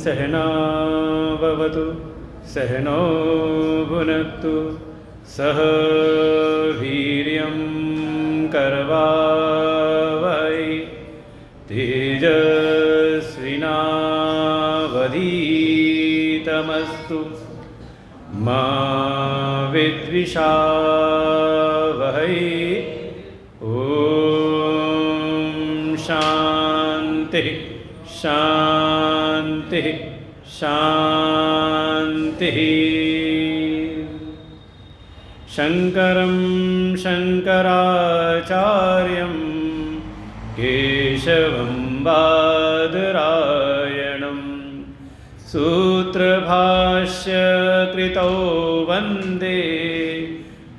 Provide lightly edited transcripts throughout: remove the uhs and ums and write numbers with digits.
सहना भवतु सहनो भुनक्तु सह वीर्यं करवावहै तेजस्विनावधीतमस्तु मा विद्विषावहै। ॐ शान्तिः शान्तिः शान्तिः। शङ्करं शङ्कराचार्यं केशवं बादरायणं सूत्रभाष्यकृतौ वन्दे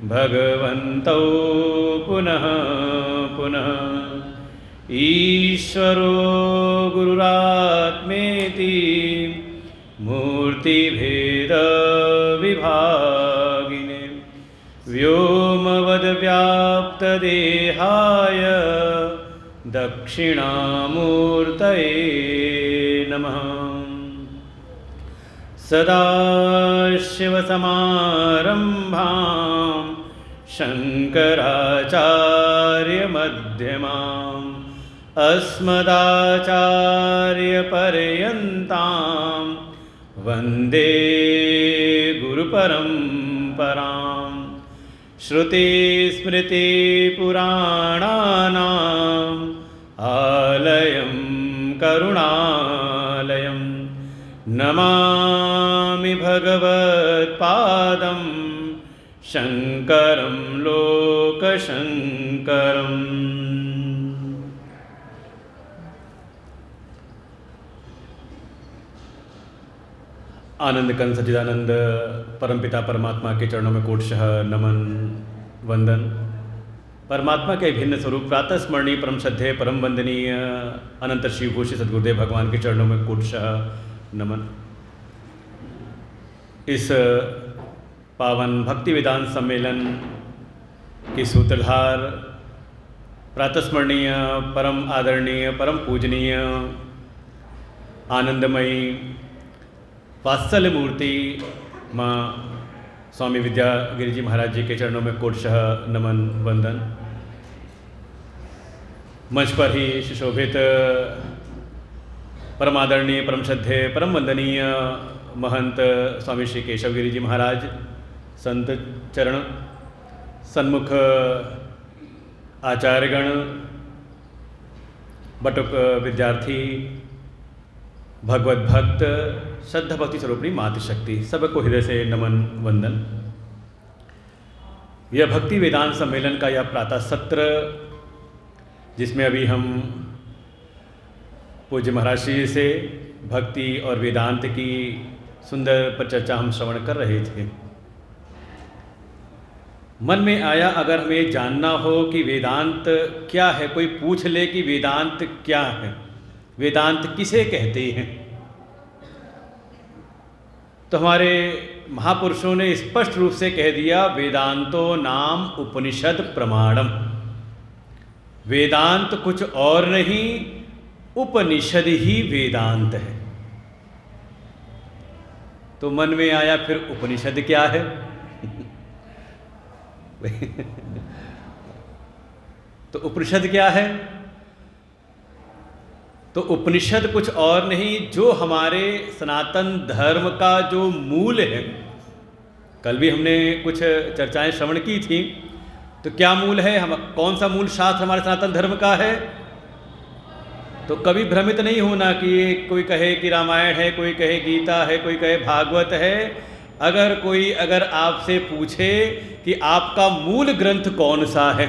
भगवन्तौ पुनः पुनः। ईश्वरो गुरुरात्मेति मूर्तिभेदविभागिने व्योमवद्व्याप्तदेहाय दक्षिणामूर्तये नमः। सदाशिवसमारम्भां शङ्कराचार्यमध्यमाम् अस्मदाचार्यपर्यन्तां वन्दे गुरुपरम्पराम्। श्रुतिस्मृतिपुराणानाम् आलयं करुणालयं नमामि भगवत्पादं शङ्करं लोकशङ्करम्। आनंद कंद सच्चिदानंद परमपिता परमात्मा के चरणों में कोटशः नमन वंदन। परमात्मा के भिन्न स्वरूप प्रातः स्मरणीय परम श्रद्धेय परम वंदनीय अनंत शिवभूषी सद्गुरुदेव भगवान के चरणों में कोटशः नमन। इस पावन भक्ति वेदांत सम्मेलन की सूत्रधार प्रातस्मरणीय परम आदरणीय परम पूजनीय आनंदमयी वात्सल्य मूर्ति माँ स्वामी विद्यागिरि जी महाराज जी के चरणों में कोटशः नमन वंदन। मंच पर ही सुशोभित परम आदरणीय परम श्रद्धेय परम वंदनीय महंत स्वामी श्री केशवगिरि जी महाराज संत चरण सन्मुख आचार्यगण बटुक विद्यार्थी भगवत भक्त श्रद्धा भक्ति स्वरूपणी मातृशक्ति सबको हृदय से नमन वंदन। यह भक्ति वेदांत सम्मेलन का यह प्रातः सत्र जिसमें अभी हम पूज्य महाराज श्री से भक्ति और वेदांत की सुंदर परिचर्चा हम श्रवण कर रहे थे। मन में आया अगर हमें जानना हो कि वेदांत क्या है, कोई पूछ ले कि वेदांत क्या है, वेदांत किसे कहते हैं, तो हमारे महापुरुषों ने स्पष्ट रूप से कह दिया वेदांतो नाम उपनिषद प्रमाणम। वेदांत कुछ और नहीं, उपनिषद ही वेदांत है। तो मन में आया फिर उपनिषद क्या है? तो उपनिषद क्या है? तो उपनिषद कुछ और नहीं, जो हमारे सनातन धर्म का जो मूल है। कल भी हमने कुछ चर्चाएं श्रवण की थी। तो क्या मूल है? हम कौन सा मूल शास्त्र हमारे सनातन धर्म का है? तो कभी भ्रमित नहीं होना कि ये कोई कहे कि रामायण है, कोई कहे गीता है, कोई कहे भागवत है। अगर आपसे पूछे कि आपका मूल ग्रंथ कौन सा है,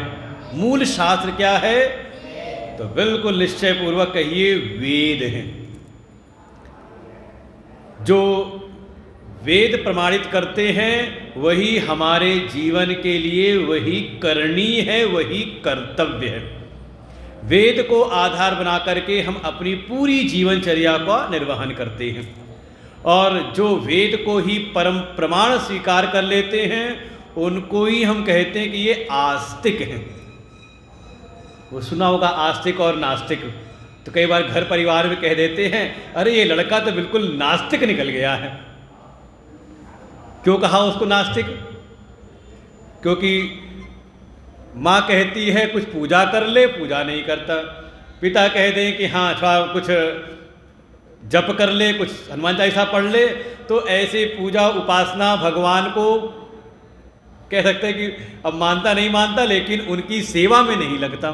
मूल शास्त्र क्या है, तो बिल्कुल निश्चय पूर्वक कहिए वेद हैं। जो वेद प्रमाणित करते हैं वही हमारे जीवन के लिए वही करणीय है, वही कर्तव्य है। वेद को आधार बना करके हम अपनी पूरी जीवनचर्या का निर्वहन करते हैं, और जो वेद को ही परम प्रमाण स्वीकार कर लेते हैं उनको ही हम कहते हैं कि ये आस्तिक हैं। वो सुना होगा आस्तिक और नास्तिक, तो कई बार घर परिवार में कह देते हैं अरे ये लड़का तो बिल्कुल नास्तिक निकल गया है। क्यों कहा उसको नास्तिक? क्योंकि माँ कहती है कुछ पूजा कर ले, पूजा नहीं करता। पिता कह दें कि हाँ थोड़ा कुछ जप कर ले, कुछ हनुमान चालीसा पढ़ ले, तो ऐसे पूजा उपासना भगवान को कह सकते हैं कि अब मानता नहीं मानता, लेकिन उनकी सेवा में नहीं लगता।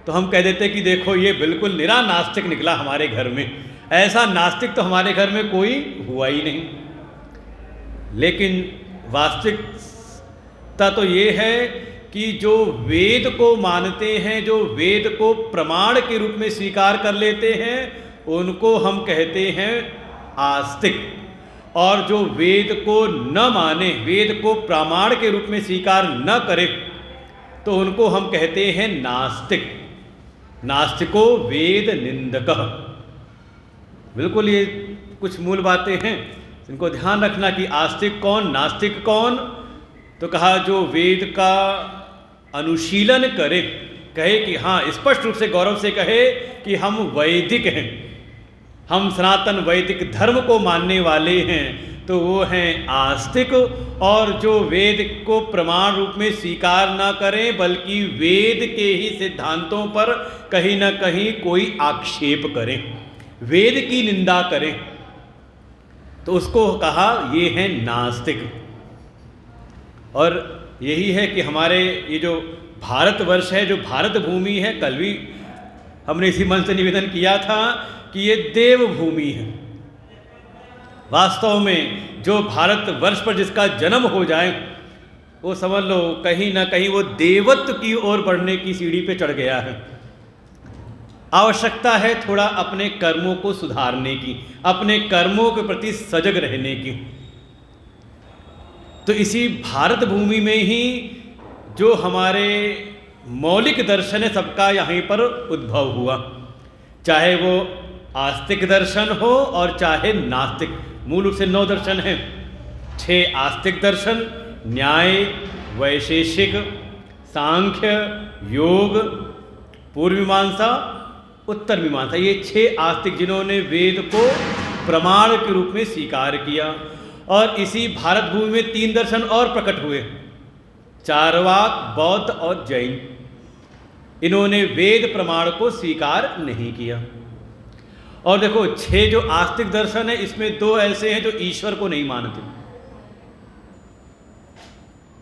तो हम कह देते कि देखो ये बिल्कुल निरा नास्तिक निकला हमारे घर में। ऐसा नास्तिक तो हमारे घर में कोई हुआ ही नहीं। लेकिन वास्तविकता तो ये है कि जो वेद को मानते हैं, जो वेद को प्रमाण के रूप में स्वीकार कर लेते हैं, उनको हम कहते हैं आस्तिक। और जो वेद को न माने, वेद को प्रमाण के रूप में स्वीकार न करे, तो उनको हम कहते हैं नास्तिक। नास्तिको वेद निंदकः। बिल्कुल ये कुछ मूल बातें हैं, इनको ध्यान रखना कि आस्तिक कौन, नास्तिक कौन। तो कहा जो वेद का अनुशीलन करे, कहे कि हाँ स्पष्ट रूप से गौरव से कहे कि हम वैदिक हैं, हम सनातन वैदिक धर्म को मानने वाले हैं, तो वो हैं आस्तिक। और जो वेद को प्रमाण रूप में स्वीकार ना करें, बल्कि वेद के ही सिद्धांतों पर कहीं ना कहीं कोई आक्षेप करें, वेद की निंदा करें, तो उसको कहा ये है नास्तिक। और यही है कि हमारे ये जो भारतवर्ष है, जो भारत भूमि है, कल भी हमने इसी मन से निवेदन किया था कि ये देव भूमि है। वास्तव में जो भारतवर्ष पर जिसका जन्म हो जाए, वो समझ लो कहीं ना कहीं वो देवत्व की ओर बढ़ने की सीढ़ी पे चढ़ गया है। आवश्यकता है थोड़ा अपने कर्मों को सुधारने की, अपने कर्मों के प्रति सजग रहने की। तो इसी भारत भूमि में ही जो हमारे मौलिक दर्शन है, सबका यहीं पर उद्भव हुआ। चाहे वो आस्तिक दर्शन हो और चाहे नास्तिक। मूल रूप से 9 दर्शन हैं। 6 आस्तिक दर्शन, न्याय, वैशेषिक, सांख्य, योग, पूर्व मीमांसा, उत्तर मीमांसा। ये 6 आस्तिक जिन्होंने वेद को प्रमाण के रूप में स्वीकार किया। और इसी भारत भूमि में 3 दर्शन और प्रकट हुए, चार्वाक, बौद्ध और जैन। इन्होंने वेद प्रमाण को स्वीकार नहीं किया। और देखो 6 जो आस्तिक दर्शन है, इसमें 2 ऐसे हैं जो ईश्वर को नहीं मानते,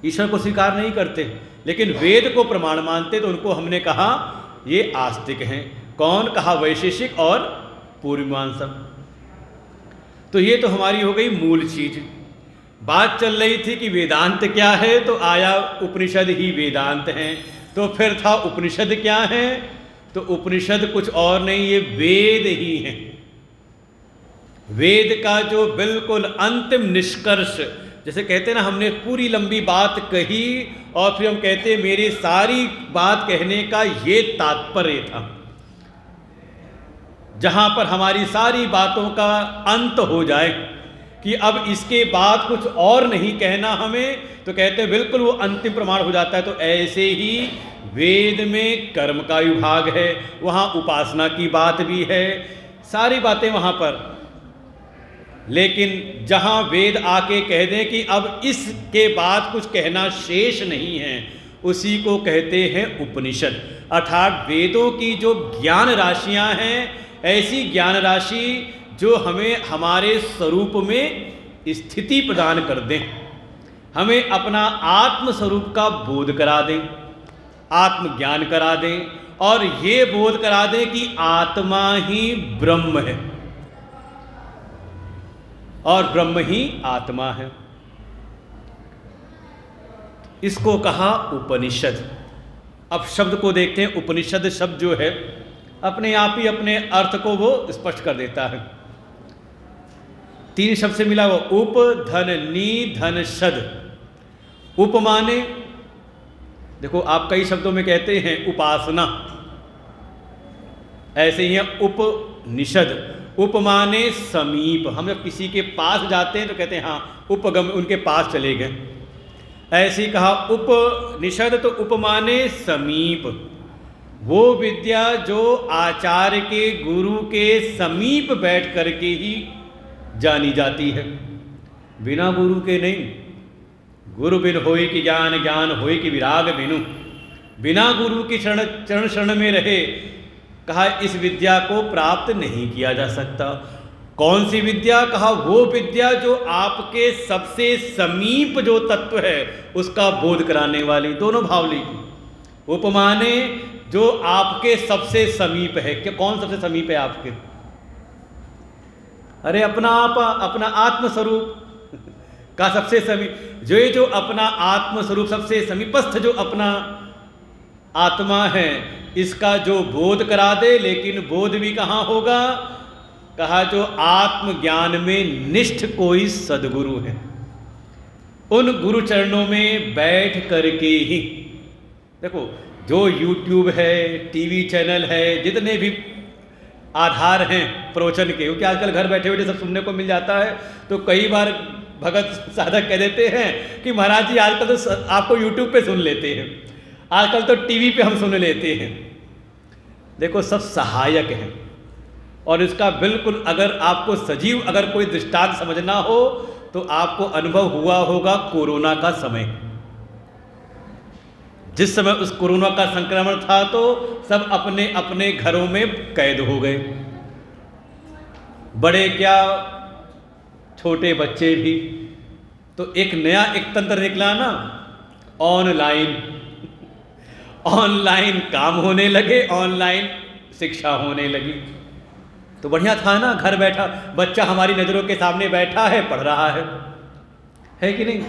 ईश्वर को स्वीकार नहीं करते, लेकिन वेद को प्रमाण मानते। तो उनको हमने कहा ये आस्तिक हैं। कौन? कहा वैशेषिक और पूर्वमीमांसा। तो ये तो हमारी हो गई मूल चीज। बात चल रही थी कि वेदांत क्या है, तो आया उपनिषद ही वेदांत हैं। तो फिर था उपनिषद क्या है, तो उपनिषद कुछ और नहीं, ये वेद ही हैं। वेद का जो बिल्कुल अंतिम निष्कर्ष, जैसे कहते हैं ना, हमने पूरी लंबी बात कही और फिर हम कहते हैं मेरी सारी बात कहने का ये तात्पर्य था, जहां पर हमारी सारी बातों का अंत हो जाए कि अब इसके बाद कुछ और नहीं कहना हमें, तो कहते हैं बिल्कुल वो अंतिम प्रमाण हो जाता है। तो ऐसे ही वेद में कर्म का विभाग है, वहाँ उपासना की बात भी है, सारी बातें वहाँ पर। लेकिन जहाँ वेद आके कह दें कि अब इसके बाद कुछ कहना शेष नहीं है, उसी को कहते हैं उपनिषद। अर्थात वेदों की जो ज्ञान राशियाँ हैं, ऐसी ज्ञान राशि जो हमें हमारे स्वरूप में स्थिति प्रदान कर दें, हमें अपना आत्म स्वरूप का बोध करा दें। आत्मज्ञान करा दें और ये बोध करा दें कि आत्मा ही ब्रह्म है और ब्रह्म ही आत्मा है। इसको कहा उपनिषद। अब शब्द को देखते हैं। उपनिषद शब्द जो है अपने आप ही अपने अर्थ को वो स्पष्ट कर देता है। 3 शब्द से मिला वो उप धन नी धन शद। उप माने, देखो आप कई शब्दों में कहते हैं उपासना, ऐसे ही है उपनिषद। उप माने समीप। हम जब किसी के पास जाते हैं तो कहते हैं हाँ उपगम, उनके पास चले गए। ऐसे ही कहा उपनिषद, तो उप माने समीप। वो विद्या जो आचार्य के गुरु के समीप बैठ करके ही जानी जाती है, बिना गुरु के नहीं। गुरु बिन होई कि ज्ञान, ज्ञान होई कि विराग बिनु। बिना गुरु की चरण शरण में रहे, कहा इस विद्या को प्राप्त नहीं किया जा सकता। कौन सी विद्या? कहा वो विद्या जो आपके सबसे समीप जो तत्व है उसका बोध कराने वाली। दोनों भाव लिखी। उपमाने जो आपके सबसे समीप है। क्या कौन सबसे समीप है आपके? अरे अपना आप, अपना आत्मस्वरूप का सबसे समीप। जो अपना आत्मस्वरूप सबसे समीपस्थ जो अपना आत्मा है, इसका जो बोध करा दे। लेकिन बोध भी कहाँ होगा? कहा जो आत्मज्ञान में निष्ठ कोई सद्गुरु है, उन गुरु चरणों में बैठ करके ही। देखो जो YouTube है, टीवी चैनल है, जितने भी आधार हैं प्रवचन के, क्योंकि आजकल घर बैठे बैठे सब सुनने को मिल जाता है। तो कई बार भगत साधक कह देते हैं कि महाराज जी आजकल तो आपको YouTube पे सुन लेते हैं, आजकल तो टीवी पे हम सुन लेते हैं। देखो सब सहायक हैं। और इसका बिल्कुल अगर आपको सजीव अगर कोई दृष्टांत समझना हो तो आपको अनुभव हुआ होगा कोरोना का समय। जिस समय उस कोरोना का संक्रमण था तो सब अपने अपने घरों में कैद हो गए, बड़े क्या छोटे बच्चे भी। तो एक नया एक तंत्र निकला ना, ऑनलाइन। ऑनलाइन काम होने लगे, ऑनलाइन शिक्षा होने लगी। तो बढ़िया था ना, घर बैठा बच्चा हमारी नज़रों के सामने बैठा है, पढ़ रहा है कि नहीं?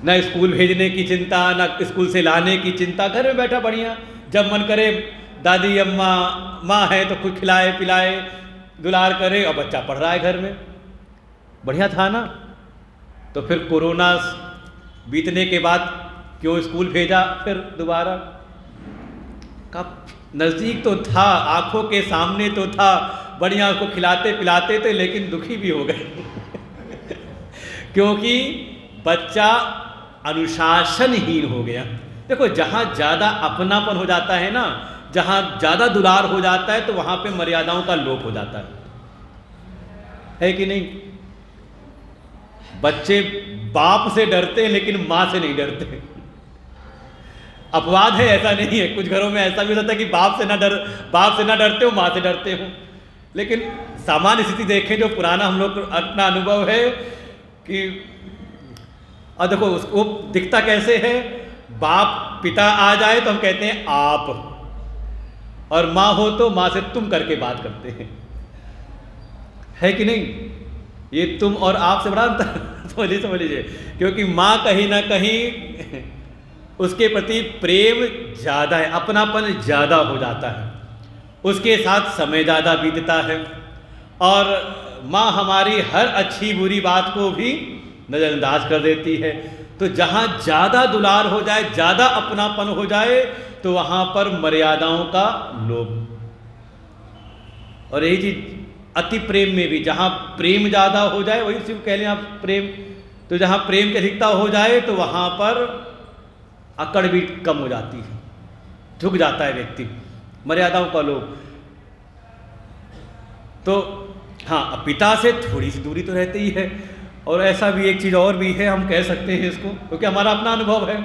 ना स्कूल भेजने की चिंता, ना स्कूल से लाने की चिंता, घर में बैठा बढ़िया। जब मन करे दादी अम्मा माँ है तो कुछ खिलाए पिलाए दुलार करे और बच्चा पढ़ रहा है घर में। बढ़िया था ना। तो फिर कोरोना बीतने के बाद क्यों स्कूल भेजा फिर दोबारा? कब नज़दीक तो था, आंखों के सामने तो था, बढ़िया उसको खिलाते पिलाते थे, लेकिन दुखी भी हो गए क्योंकि बच्चा अनुशासनहीन हो गया। देखो जहाँ ज़्यादा अपनापन हो जाता है ना, जहाँ ज़्यादा दुलार हो जाता है तो वहाँ पे मर्यादाओं का लोप हो जाता है कि नहीं? बच्चे बाप से डरते हैं लेकिन माँ से नहीं डरते। अपवाद है, ऐसा नहीं है। कुछ घरों में ऐसा भी होता है कि बाप से ना डरते हो, माँ से डरते हो। लेकिन सामान्य स्थिति देखें, जो पुराना हम लोग अपना अनुभव है कि और देखो उसको दिखता कैसे है। बाप पिता आ जाए तो हम कहते हैं आप, और माँ हो तो माँ से तुम करके बात करते हैं, है कि नहीं? ये तुम और आप से बड़ा अंतर समझ लीजिए। क्योंकि माँ कहीं ना कहीं उसके प्रति प्रेम ज़्यादा है, अपनापन ज़्यादा हो जाता है, उसके साथ समय ज़्यादा बीतता है। और माँ हमारी हर अच्छी बुरी बात को भी नज़रअंदाज कर देती है। तो जहाँ ज़्यादा दुलार हो जाए, ज़्यादा अपनापन हो जाए, तो वहाँ पर मर्यादाओं का लोभ। और यही चीज़ अति प्रेम में भी, जहाँ प्रेम ज़्यादा हो जाए, वही सिर्फ कह लें आप प्रेम, तो जहाँ प्रेम की अधिकता हो जाए तो वहाँ पर अकड़ भी कम हो जाती है, झुक जाता है व्यक्ति, मर्यादाओं का लोभ। तो हाँ, पिता से थोड़ी सी दूरी तो रहती ही है। और ऐसा भी एक चीज़ और भी है, हम कह सकते हैं इसको, क्योंकि हमारा अपना अनुभव है।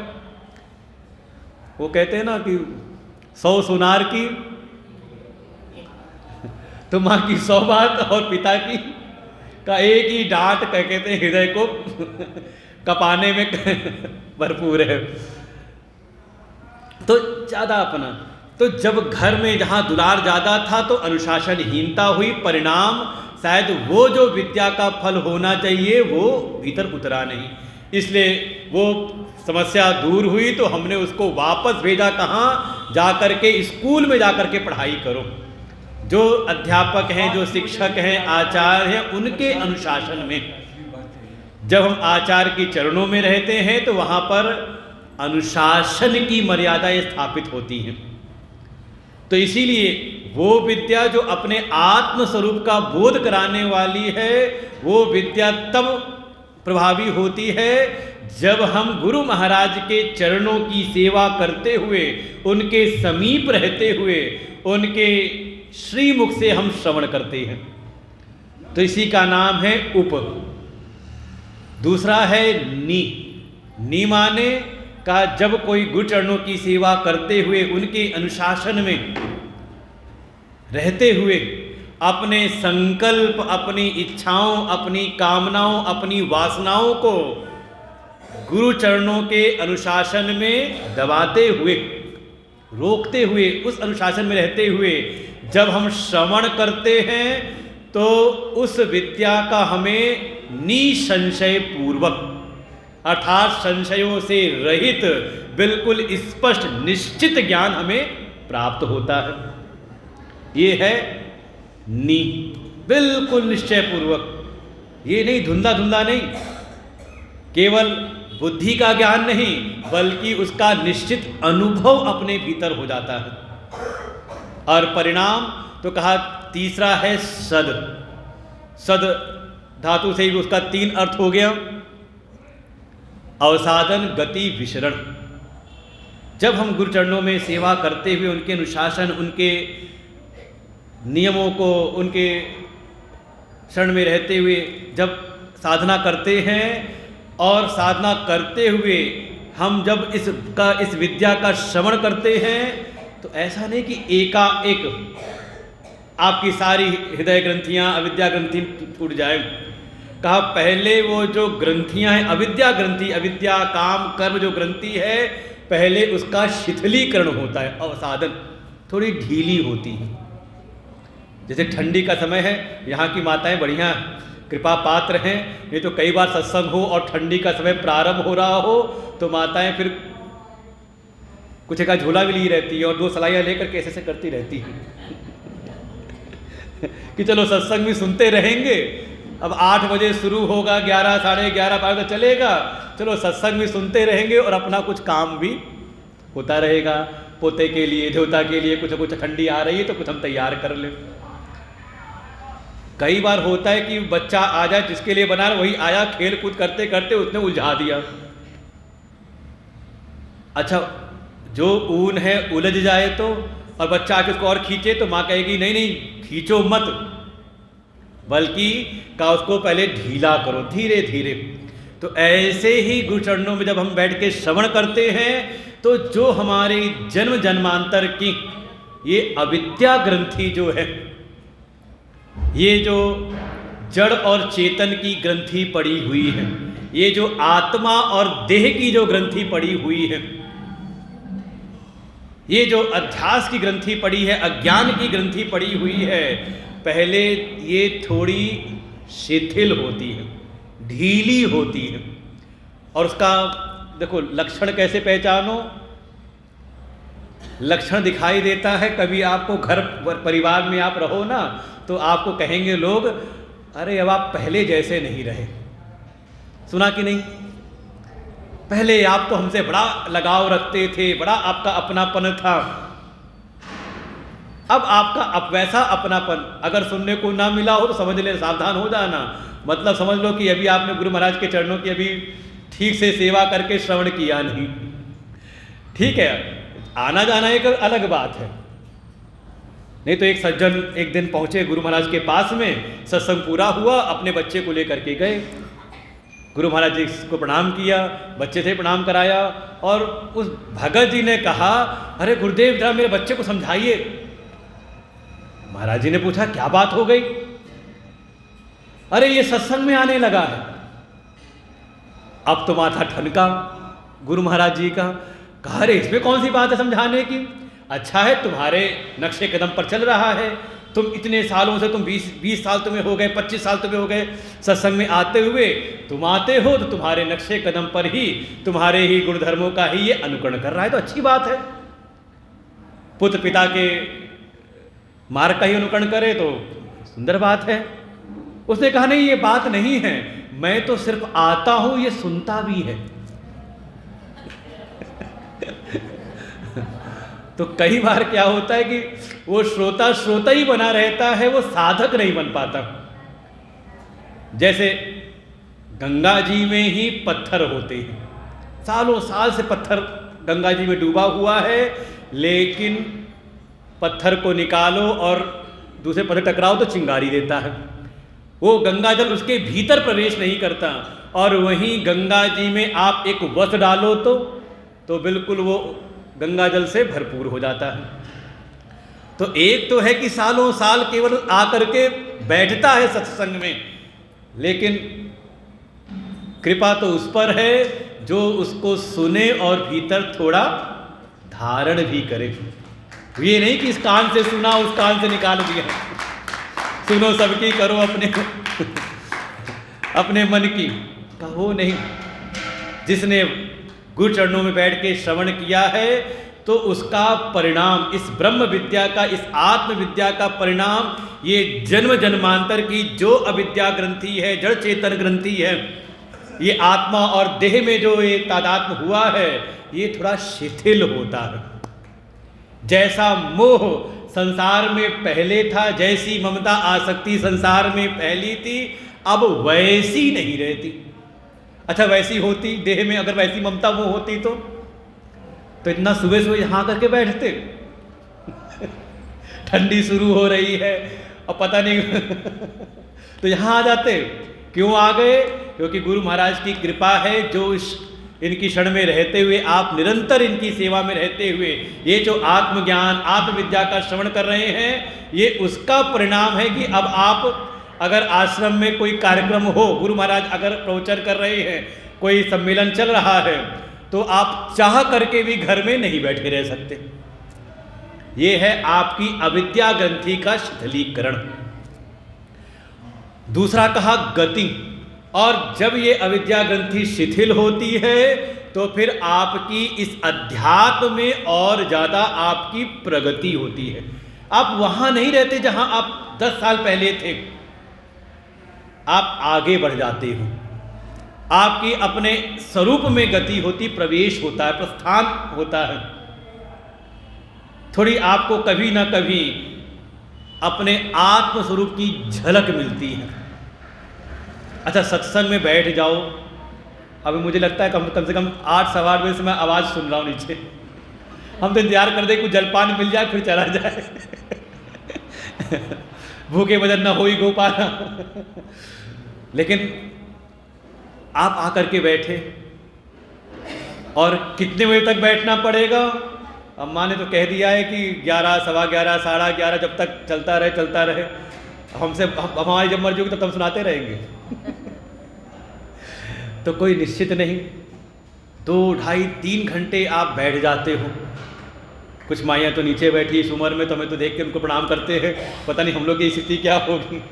वो कहते हैं ना कि 100 सुनार की तो माँ की 100 बात, और पिता की का एक ही डांट कहते हैं हृदय को कपाने में भरपूर है। तो ज़्यादा अपना, तो जब घर में जहाँ दुलार ज़्यादा था तो अनुशासनहीनता हुई, परिणाम शायद वो जो विद्या का फल होना चाहिए वो भीतर उतरा नहीं, इसलिए वो समस्या दूर हुई तो हमने उसको वापस भेजा कहाँ, जा कर के स्कूल में जा कर के पढ़ाई करो। जो अध्यापक हैं, जो शिक्षक हैं, आचार्य हैं, उनके अनुशासन में जब हम आचार्य के चरणों में रहते हैं तो वहाँ पर अनुशासन की मर्यादाएं स्थापित होती हैं। तो इसीलिए वो विद्या जो अपने आत्म स्वरूप का बोध कराने वाली है, वो विद्या तब प्रभावी होती है जब हम गुरु महाराज के चरणों की सेवा करते हुए, उनके समीप रहते हुए, उनके श्रीमुख से हम श्रवण करते हैं। तो इसी का नाम है उप। दूसरा है नी माने का जब कोई गुरु चरणों की सेवा करते हुए, उनके अनुशासन में रहते हुए अपने संकल्प, अपनी इच्छाओं, अपनी कामनाओं, अपनी वासनाओं को गुरु चरणों के अनुशासन में दबाते हुए, रोकते हुए, उस अनुशासन में रहते हुए जब हम श्रवण करते हैं तो उस विद्या का हमें निसंशय पूर्वक, अर्थात संशयों से रहित, बिल्कुल स्पष्ट निश्चित ज्ञान हमें प्राप्त होता है। ये है नी, बिल्कुल निश्चय पूर्वक। ये नहीं धुंधला धुंधला नहीं, केवल बुद्धि का ज्ञान नहीं, बल्कि उसका निश्चित अनुभव अपने भीतर हो जाता है। और परिणाम तो कहा तीसरा है सद। सद धातु से ही उसका 3 अर्थ हो गया, अवसादन, गति, विचरण। जब हम गुरु चरणों में सेवा करते हुए उनके अनुशासन, उनके नियमों को, उनके शरण में रहते हुए जब साधना करते हैं, और साधना करते हुए हम जब इस विद्या का श्रवण करते हैं, तो ऐसा नहीं कि एकाएक आपकी सारी हृदय ग्रंथियाँ, अविद्या ग्रंथि टूट जाए। कहा पहले वो जो ग्रंथियाँ हैं, अविद्या ग्रंथि, अविद्या काम कर्म जो ग्रंथि है, पहले उसका शिथिलीकरण होता है, अवसादन, थोड़ी ढीली होती है। जैसे ठंडी का समय है, यहाँ की माताएं बढ़िया कृपा पात्र हैं, नहीं तो कई बार सत्संग हो और ठंडी का समय प्रारंभ हो रहा हो तो माताएं फिर कुछ एक झोला भी ली रहती है और 2 सलाइयाँ लेकर के ऐसे करती रहती हैं कि चलो सत्संग भी सुनते रहेंगे, अब 8 बजे शुरू होगा, 11, साढ़े 11, 12 चलेगा, चलो सत्संग भी सुनते रहेंगे और अपना कुछ काम भी होता रहेगा। पोते के लिए, देवता के लिए कुछ कुछ ठंडी आ रही है तो कुछ हम तैयार कर लें। कई बार होता है कि बच्चा आ जाए, जिसके लिए बना वही आया, खेल कूद करते करते उसने उलझा दिया। अच्छा, जो ऊन है उलझ जाए तो, और बच्चा आके उसको और खींचे तो माँ कहेगी नहीं नहीं खींचो मत, बल्कि का उसको पहले ढीला करो धीरे धीरे। तो ऐसे ही गुरु चरणों में जब हम बैठ के श्रवण करते हैं तो जो हमारे जन्म जन्मांतर की ये अविद्या ग्रंथि जो है, ये जो जड़ और चेतन की ग्रंथि पड़ी हुई है, ये जो आत्मा और देह की जो ग्रंथि पड़ी हुई है, ये जो अध्यास की ग्रंथि पड़ी है, अज्ञान की ग्रंथि पड़ी हुई है, पहले ये थोड़ी शिथिल होती है, ढीली होती है। और उसका देखो लक्षण कैसे पहचानो, लक्षण दिखाई देता है। कभी आपको घर परिवार में आप रहो ना तो आपको कहेंगे लोग, अरे अब आप पहले जैसे नहीं रहे। सुना कि नहीं? पहले आप तो हमसे बड़ा लगाव रखते थे, बड़ा आपका अपनापन था। अब आपका वैसा अपनापन अगर सुनने को ना मिला हो तो समझ ले, सावधान हो जाना। मतलब समझ लो कि अभी आपने गुरु महाराज के चरणों की अभी ठीक से सेवा करके श्रवण किया नहीं। ठीक है, आना जाना एक अलग बात है। नहीं तो एक सज्जन एक दिन पहुंचे गुरु महाराज के पास में, सत्संग पूरा हुआ, अपने बच्चे को लेकर के गए, गुरु महाराज जी को प्रणाम किया, बच्चे से प्रणाम कराया, और उस भगत जी ने कहा, अरे गुरुदेव जरा मेरे बच्चे को समझाइए। महाराज जी ने पूछा क्या बात हो गई? अरे ये सत्संग में आने लगा है। अब तो माथा ठनका गुरु महाराज जी का। कहा अरे इसमें कौन सी बात है समझाने की, अच्छा है तुम्हारे नक्शे कदम पर चल रहा है, तुम इतने सालों से, तुम 20 साल तुम्हें हो गए, 25 साल तुम्हें हो गए सत्संग में आते हुए, तुम आते हो तो तुम्हारे नक्शे कदम पर ही, तुम्हारे ही गुणधर्मों का ही ये अनुकरण कर रहा है, तो अच्छी बात है। पुत्र पिता के मार्ग का ही अनुकरण करे तो सुंदर बात है। उसने कहा नहीं ये बात नहीं है, मैं तो सिर्फ आता हूं, ये सुनता भी है। तो कई बार क्या होता है कि वो श्रोता ही बना रहता है, वो साधक नहीं बन पाता। जैसे गंगा जी में ही पत्थर होते हैं, सालों साल से पत्थर गंगा जी में डूबा हुआ है, लेकिन पत्थर को निकालो और दूसरे पत्थर टकराओ तो चिंगारी देता है, वो गंगा जल उसके भीतर प्रवेश नहीं करता। और वहीं गंगा जी में आप एक वस्त्र डालो तो बिल्कुल वो गंगा जल से भरपूर हो जाता है। तो एक तो है कि सालों साल केवल आकर के बैठता है सत्संग में, लेकिन कृपा तो उस पर है जो उसको सुने और भीतर थोड़ा धारण भी करे। ये नहीं कि इस कान से सुना उस कान से निकाल दिया, सुनो सबकी करो अपने मन की, कहो नहीं। जिसने गुरु चरणों में बैठ के श्रवण किया है तो उसका परिणाम, इस ब्रह्म विद्या का, इस आत्म विद्या का परिणाम, ये जन्म जन्मांतर की जो अविद्या ग्रंथि है, जड़ चेतन ग्रंथि है, ये आत्मा और देह में जो ये तादात्म्य हुआ है, ये थोड़ा शिथिल होता है। जैसा मोह संसार में पहले था, जैसी ममता आसक्ति संसार में पहली थी, अब वैसी नहीं रहती। अच्छा वैसी होती देह में, अगर वैसी ममता वो होती तो इतना सुबह सुबह यहाँ करके बैठते। ठंडी शुरू हो रही है और पता नहीं तो यहाँ आ जाते। क्यों आ गए? क्योंकि गुरु महाराज की कृपा है, जो इनकी शरण में रहते हुए, आप निरंतर इनकी सेवा में रहते हुए ये जो आत्मज्ञान आत्मविद्या का श्रवण कर रहे हैं, ये उसका परिणाम है कि अब आप अगर आश्रम में कोई कार्यक्रम हो, गुरु महाराज अगर प्रवचन कर रहे हैं, कोई सम्मेलन चल रहा है, तो आप चाह करके भी घर में नहीं बैठे रह सकते। ये है आपकी अविद्या ग्रंथि का शिथिलीकरण। दूसरा कहा गति, और जब ये अविद्या ग्रंथि शिथिल होती है तो फिर आपकी इस अध्यात्म में और ज़्यादा आपकी प्रगति होती है। आप वहाँ नहीं रहते जहाँ आप 10 साल पहले थे, आप आगे बढ़ जाते हो, आपकी अपने स्वरूप में गति होती, प्रवेश होता है, प्रस्थान होता है। थोड़ी आपको कभी ना कभी अपने आत्म स्वरूप की झलक मिलती है। अच्छा सत्संग में बैठ जाओ, अभी मुझे लगता है कम से कम 8 सवा 8 बजे से मैं आवाज़ सुन रहा हूँ नीचे। हम तो इंतजार कर दे कुछ जलपान मिल जाए फिर चला जाए। भूखे भजन ना हो ही गोपाला। लेकिन आप आकर के बैठे, और कितने बजे तक बैठना पड़ेगा? अम्मा ने तो कह दिया है कि 11, सवा 11, साढ़ा 11, जब तक चलता रहे। हमसे हमारी जब मर्जी होगी तब हम सुनाते रहेंगे। तो कोई निश्चित नहीं, 2, 2.5, 3 घंटे आप बैठ जाते हो। कुछ माइयाँ तो नीचे बैठी इस उम्र में, तो हमें तो देख के उनको प्रणाम करते हैं, पता नहीं हम लोग की स्थिति क्या होगी।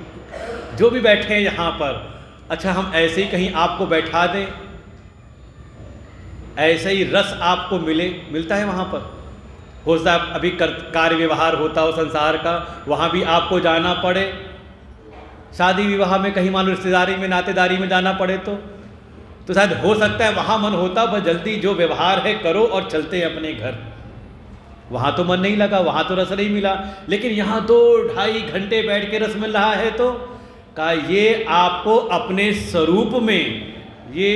जो भी बैठे हैं यहाँ पर, अच्छा हम ऐसे ही कहीं आपको बैठा दें, ऐसे ही रस आपको मिलता है वहाँ पर? हो सकता है अभी कार्य व्यवहार होता हो संसार का, वहाँ भी आपको जाना पड़े, शादी विवाह में कहीं मान लो रिश्तेदारी में नातेदारी में जाना पड़े तो शायद हो सकता है वहाँ मन होता, बस जल्दी जो व्यवहार है करो और चलते हैं अपने घर। वहाँ तो मन नहीं लगा, वहाँ तो रस नहीं मिला, लेकिन यहाँ 2, 2.5 घंटे बैठ के रस मिल रहा है। तो का ये आपको अपने स्वरूप में ये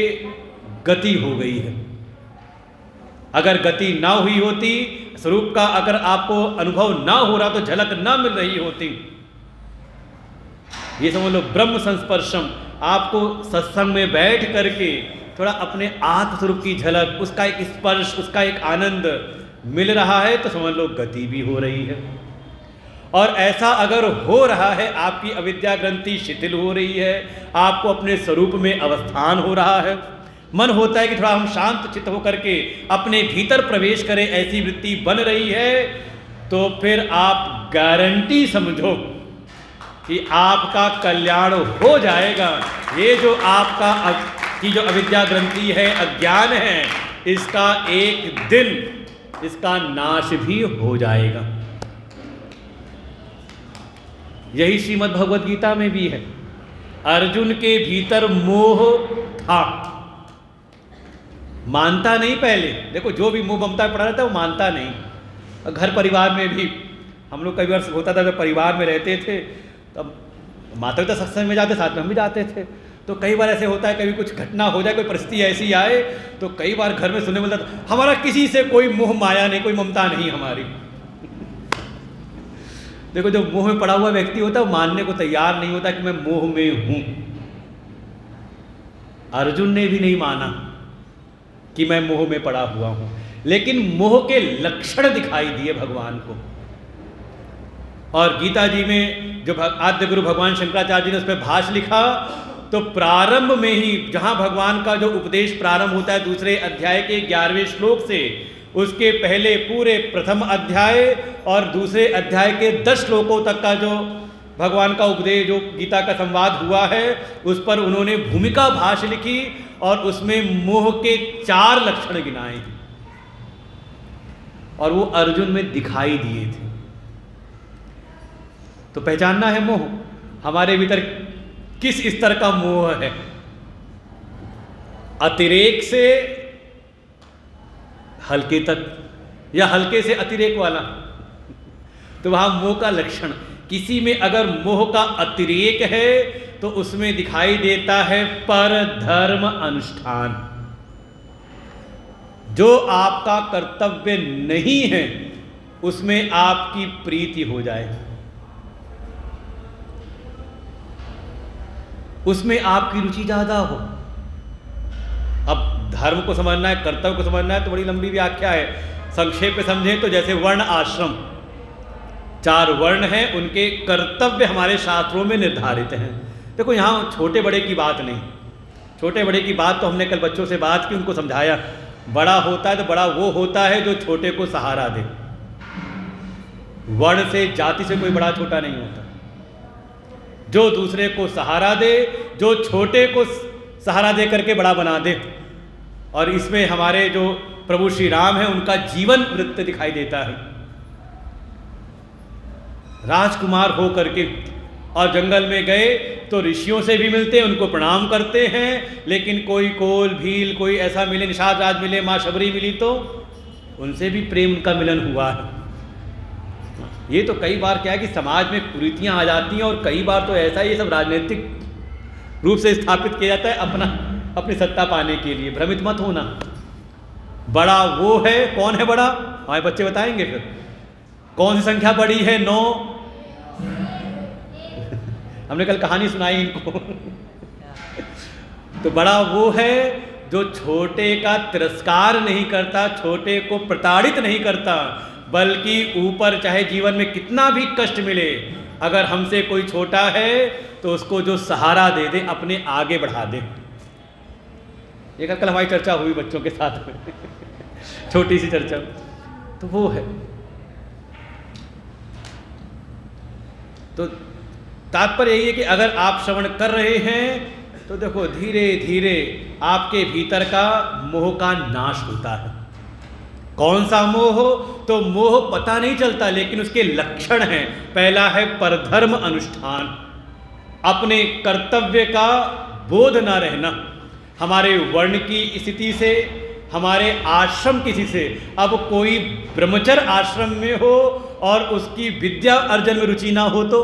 गति हो गई है। अगर गति ना हुई होती, स्वरूप का अगर आपको अनुभव ना हो रहा, तो झलक ना मिल रही होती, ये समझ लो ब्रह्म संस्पर्शम, आपको सत्संग में बैठ करके थोड़ा अपने आत्म स्वरूप की झलक, उसका एक स्पर्श, उसका एक आनंद मिल रहा है, तो समझ लो गति भी हो रही है। और ऐसा अगर हो रहा है, आपकी अविद्या ग्रंथि शिथिल हो रही है, आपको अपने स्वरूप में अवस्थान हो रहा है, मन होता है कि थोड़ा हम शांत चित्त होकर के अपने भीतर प्रवेश करें, ऐसी वृत्ति बन रही है, तो फिर आप गारंटी समझो कि आपका कल्याण हो जाएगा। ये जो आपका की जो अविद्या ग्रंथि है, अज्ञान है, इसका एक दिन इसका नाश भी हो जाएगा। यही श्रीमद् भगवद गीता में भी है। अर्जुन के भीतर मोह था, मानता नहीं पहले। देखो जो भी मोह ममता पड़ा रहता है वो मानता नहीं। घर परिवार में भी हम लोग कई बार होता था, जब परिवार में रहते थे तब माता पिता सत्संग में जाते, साथ में हम भी जाते थे, तो कई बार ऐसे होता है, कभी कुछ घटना हो जाए, कोई परिस्थिति ऐसी आए, तो कई बार घर में सुनने मिलता था हमारा किसी से कोई मोह माया नहीं, कोई ममता नहीं हमारी। देखो जो मोह में पड़ा हुआ व्यक्ति होता है वो मानने को तैयार नहीं होता कि मैं मोह में हूं। अर्जुन ने भी नहीं माना कि मैं मोह में पड़ा हुआ हूं, लेकिन मोह के लक्षण दिखाई दिए भगवान को। और गीता जी में जो आद्य गुरु भगवान शंकराचार्य जी ने उस पर भाष्य लिखा, तो प्रारंभ में ही जहां भगवान का जो उपदेश प्रारंभ होता है दूसरे अध्याय के 11वें श्लोक से, उसके पहले पूरे प्रथम अध्याय और दूसरे अध्याय के 10 श्लोकों तक का जो भगवान का उपदेश, जो गीता का संवाद हुआ है, उस पर उन्होंने भूमिका भाष्य लिखी और उसमें मोह के 4 लक्षण गिनाए और वो अर्जुन में दिखाई दिए थे। तो पहचानना है मोह, हमारे भीतर किस स्तर का मोह है। अतिरेक से हल्के तक या हल्के से अतिरेक वाला, तो वहां मोह का लक्षण। किसी में अगर मोह का अतिरेक है तो उसमें दिखाई देता है पर धर्म अनुष्ठान। जो आपका कर्तव्य नहीं है उसमें आपकी प्रीति हो जाए, उसमें आपकी रुचि ज्यादा हो। अब धर्म को समझना है, कर्तव्य को समझना है तो बड़ी लंबी व्याख्या है। संक्षेप में समझें तो जैसे वर्ण आश्रम, 4 वर्ण हैं, उनके कर्तव्य हमारे शास्त्रों में निर्धारित हैं। देखो यहाँ छोटे बड़े की बात नहीं, छोटे बड़े की बात तो हमने कल बच्चों से बात की, उनको समझाया। बड़ा होता है तो बड़ा वो होता है जो छोटे को सहारा दे। वर्ण से, जाति से कोई बड़ा छोटा नहीं होता। जो दूसरे को सहारा दे, जो छोटे को सहारा दे करके बड़ा बना दे। और इसमें हमारे जो प्रभु श्री राम है उनका जीवन वृत्त दिखाई देता है। राजकुमार हो करके और जंगल में गए तो ऋषियों से भी मिलते हैं, उनको प्रणाम करते हैं, लेकिन कोई कोल भील, कोई ऐसा मिले, निषाद राज मिले, माँ शबरी मिली तो उनसे भी प्रेम उनका मिलन हुआ है। ये तो कई बार क्या है कि समाज में कुरीतियाँ आ जाती हैं और कई बार तो ऐसा ये सब राजनीतिक रूप से स्थापित किया जाता है अपनी सत्ता पाने के लिए। भ्रमित मत होना। बड़ा वो है, कौन है बड़ा? हमारे बच्चे बताएंगे फिर कौन सी संख्या बड़ी है। 9 हमने कल कहानी सुनाई इनको। तो बड़ा वो है जो छोटे का तिरस्कार नहीं करता, छोटे को प्रताड़ित नहीं करता, बल्कि ऊपर चाहे जीवन में कितना भी कष्ट मिले, अगर हमसे कोई छोटा है तो उसको जो सहारा दे दे, अपने आगे बढ़ा दे। ये कल हमारी चर्चा हुई बच्चों के साथ में छोटी सी चर्चा, तो वो है। तो तात्पर्य यही है कि अगर आप श्रवण कर रहे हैं तो देखो धीरे धीरे आपके भीतर का मोह का नाश होता है। कौन सा मोह हो? तो मोह पता नहीं चलता, लेकिन उसके लक्षण हैं। पहला है परधर्म अनुष्ठान, अपने कर्तव्य का बोध ना रहना। हमारे वर्ण की स्थिति से, हमारे आश्रम किसी से, अब कोई ब्रह्मचर्य आश्रम में हो और उसकी विद्या अर्जन में रुचि ना हो तो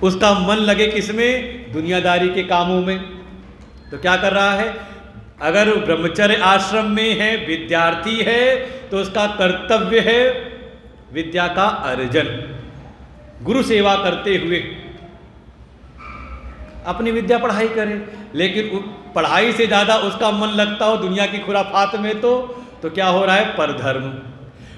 उसका मन लगे किसमें? दुनियादारी के कामों में। तो क्या कर रहा है? अगर ब्रह्मचर्य आश्रम में है, विद्यार्थी है, तो उसका कर्तव्य है विद्या का अर्जन, गुरु सेवा करते हुए अपनी विद्या पढ़ाई करे। लेकिन पढ़ाई से ज़्यादा उसका मन लगता हो दुनिया की खुराफात में तो क्या हो रहा है? परधर्म।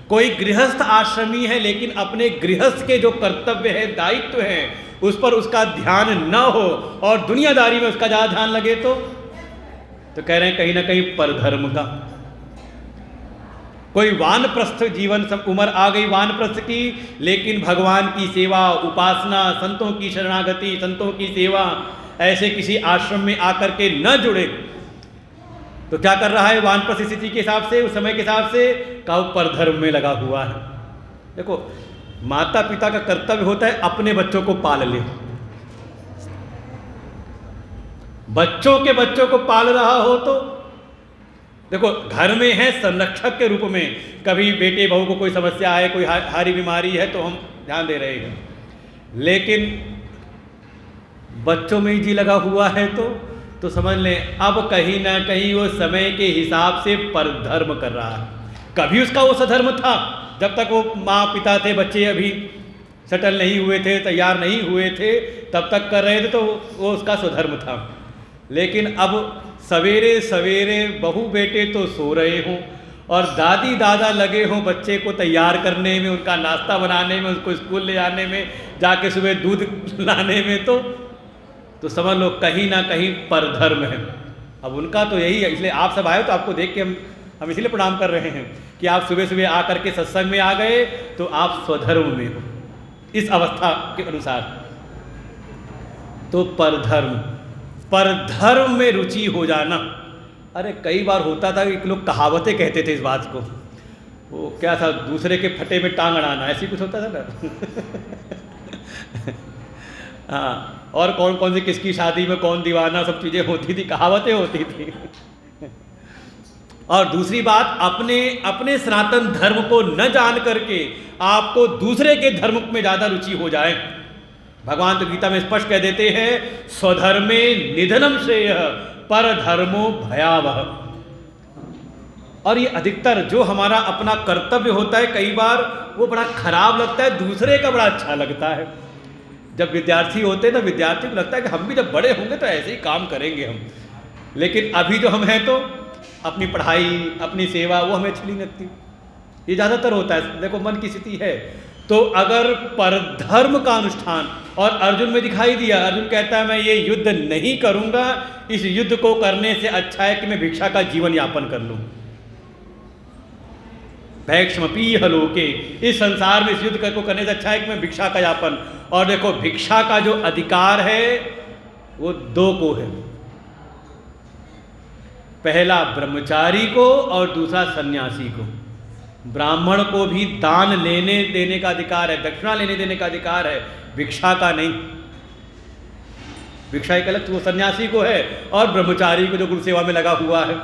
कोई गृहस्थ आश्रमी है लेकिन अपने गृहस्थ के जो कर्तव्य है, दायित्व है, उस पर उसका ध्यान न हो और दुनियादारी में उसका ज़्यादा ध्यान लगे तो तो कह रहे हैं कहीं ना कहीं परधर्म का। कोई वानप्रस्थ जीवन उम्र आ गई वानप्रस्थ की, लेकिन भगवान की सेवा, उपासना, संतों की शरणागति, संतों की सेवा, ऐसे किसी आश्रम में आकर के न जुड़े, तो क्या कर रहा है वानप्रस्थ स्थिति के हिसाब से, उस समय के हिसाब से का परधर्म में लगा हुआ है। देखो, माता पिता का कर्तव्य होता है अपने बच्चों को पाल ले। बच्चों को पाल रहा हो तो देखो, घर में है संरक्षक के रूप में, कभी बेटे बहू को कोई समस्या है, कोई हारी बीमारी है तो हम ध्यान दे रहे हैं, लेकिन बच्चों में ही जी लगा हुआ है तो समझ लें अब कहीं ना कहीं वो समय के हिसाब से परधर्म कर रहा है। कभी उसका वो सधर्म था, जब तक वो माँ पिता थे, बच्चे अभी सेटल नहीं हुए थे, तैयार नहीं हुए थे, तब तक कर रहे थे, तो वो उसका स्वधर्म था। लेकिन अब सवेरे सवेरे बहू बेटे तो सो रहे हों और दादी दादा लगे हों बच्चे को तैयार करने में, उनका नाश्ता बनाने में, उसको स्कूल ले जाने में, जाके सुबह दूध लाने में, तो समझ लो कहीं ना कहीं परधर्म है। अब उनका तो यही है, इसलिए आप सब आए तो आपको देख के हम इसीलिए प्रणाम कर रहे हैं कि आप सुबह सुबह आकर के सत्संग में आ गए तो आप स्वधर्म में हो इस अवस्था के अनुसार। तो परधर्म में रुचि हो जाना, अरे कई बार होता था कि लोग कहावतें कहते थे इस बात को, वो क्या था, दूसरे के फटे में टांग अड़ाना, ऐसी कुछ होता था ना हाँ, और कौन कौन सी किसकी शादी में कौन दीवाना, सब चीज़ें होती थी, कहावतें होती थी और दूसरी बात, अपने सनातन धर्म को न जान करके आपको दूसरे के धर्म में ज़्यादा रुचि हो जाए। भगवान तो गीता में स्पष्ट कह देते हैं, स्वधर्मे निधनम श्रेयः परधर्मो भयावह। और ये अधिकतर जो हमारा अपना कर्तव्य होता है, कई बार वो बड़ा खराब लगता है, दूसरे का बड़ा अच्छा लगता है। जब विद्यार्थी होते हैं ना, विद्यार्थी को लगता है कि हम भी जब बड़े होंगे तो ऐसे ही काम करेंगे हम, लेकिन अभी जो हम हैं तो अपनी पढ़ाई, अपनी सेवा, वो हमें अच्छी नहीं लगती। ये ज़्यादातर होता है। देखो, मन की स्थिति है तो अगर परधर्म का अनुष्ठान, और अर्जुन में दिखाई दिया, अर्जुन कहता है मैं ये युद्ध नहीं करूंगा, इस युद्ध को करने से अच्छा है कि मैं भिक्षा का जीवन यापन कर लूं। भैक्ष्मपीह लोके, इस संसार में इस युद्ध को करने से अच्छा है कि मैं भिक्षा का यापन। और देखो, भिक्षा का जो अधिकार है वो दो को है, पहला ब्रह्मचारी को और दूसरा सन्यासी को। ब्राह्मण को भी दान लेने देने का अधिकार है, दक्षिणा लेने देने का अधिकार है, भिक्षा का नहीं। भिक्षा एक अलग वो सन्यासी को है और ब्रह्मचारी को जो गुरु सेवा में लगा हुआ है।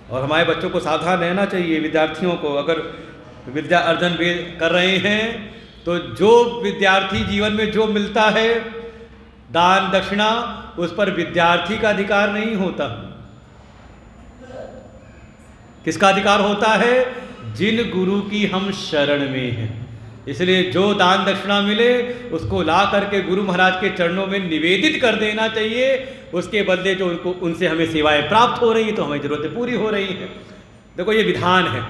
और हमारे बच्चों को सावधान रहना चाहिए, विद्यार्थियों को, अगर विद्या अर्जन भी कर रहे हैं तो जो विद्यार्थी जीवन में जो मिलता है दान दक्षिणा, उस पर विद्यार्थी का अधिकार नहीं होता। किसका अधिकार होता है? जिन गुरु की हम शरण में हैं। इसलिए जो दान दक्षिणा मिले उसको ला करके गुरु महाराज के चरणों में निवेदित कर देना चाहिए। उसके बदले जो उनसे हमें सेवाएं प्राप्त हो रही हैं तो हमें जरूरतें पूरी हो रही हैं। देखो, ये विधान है,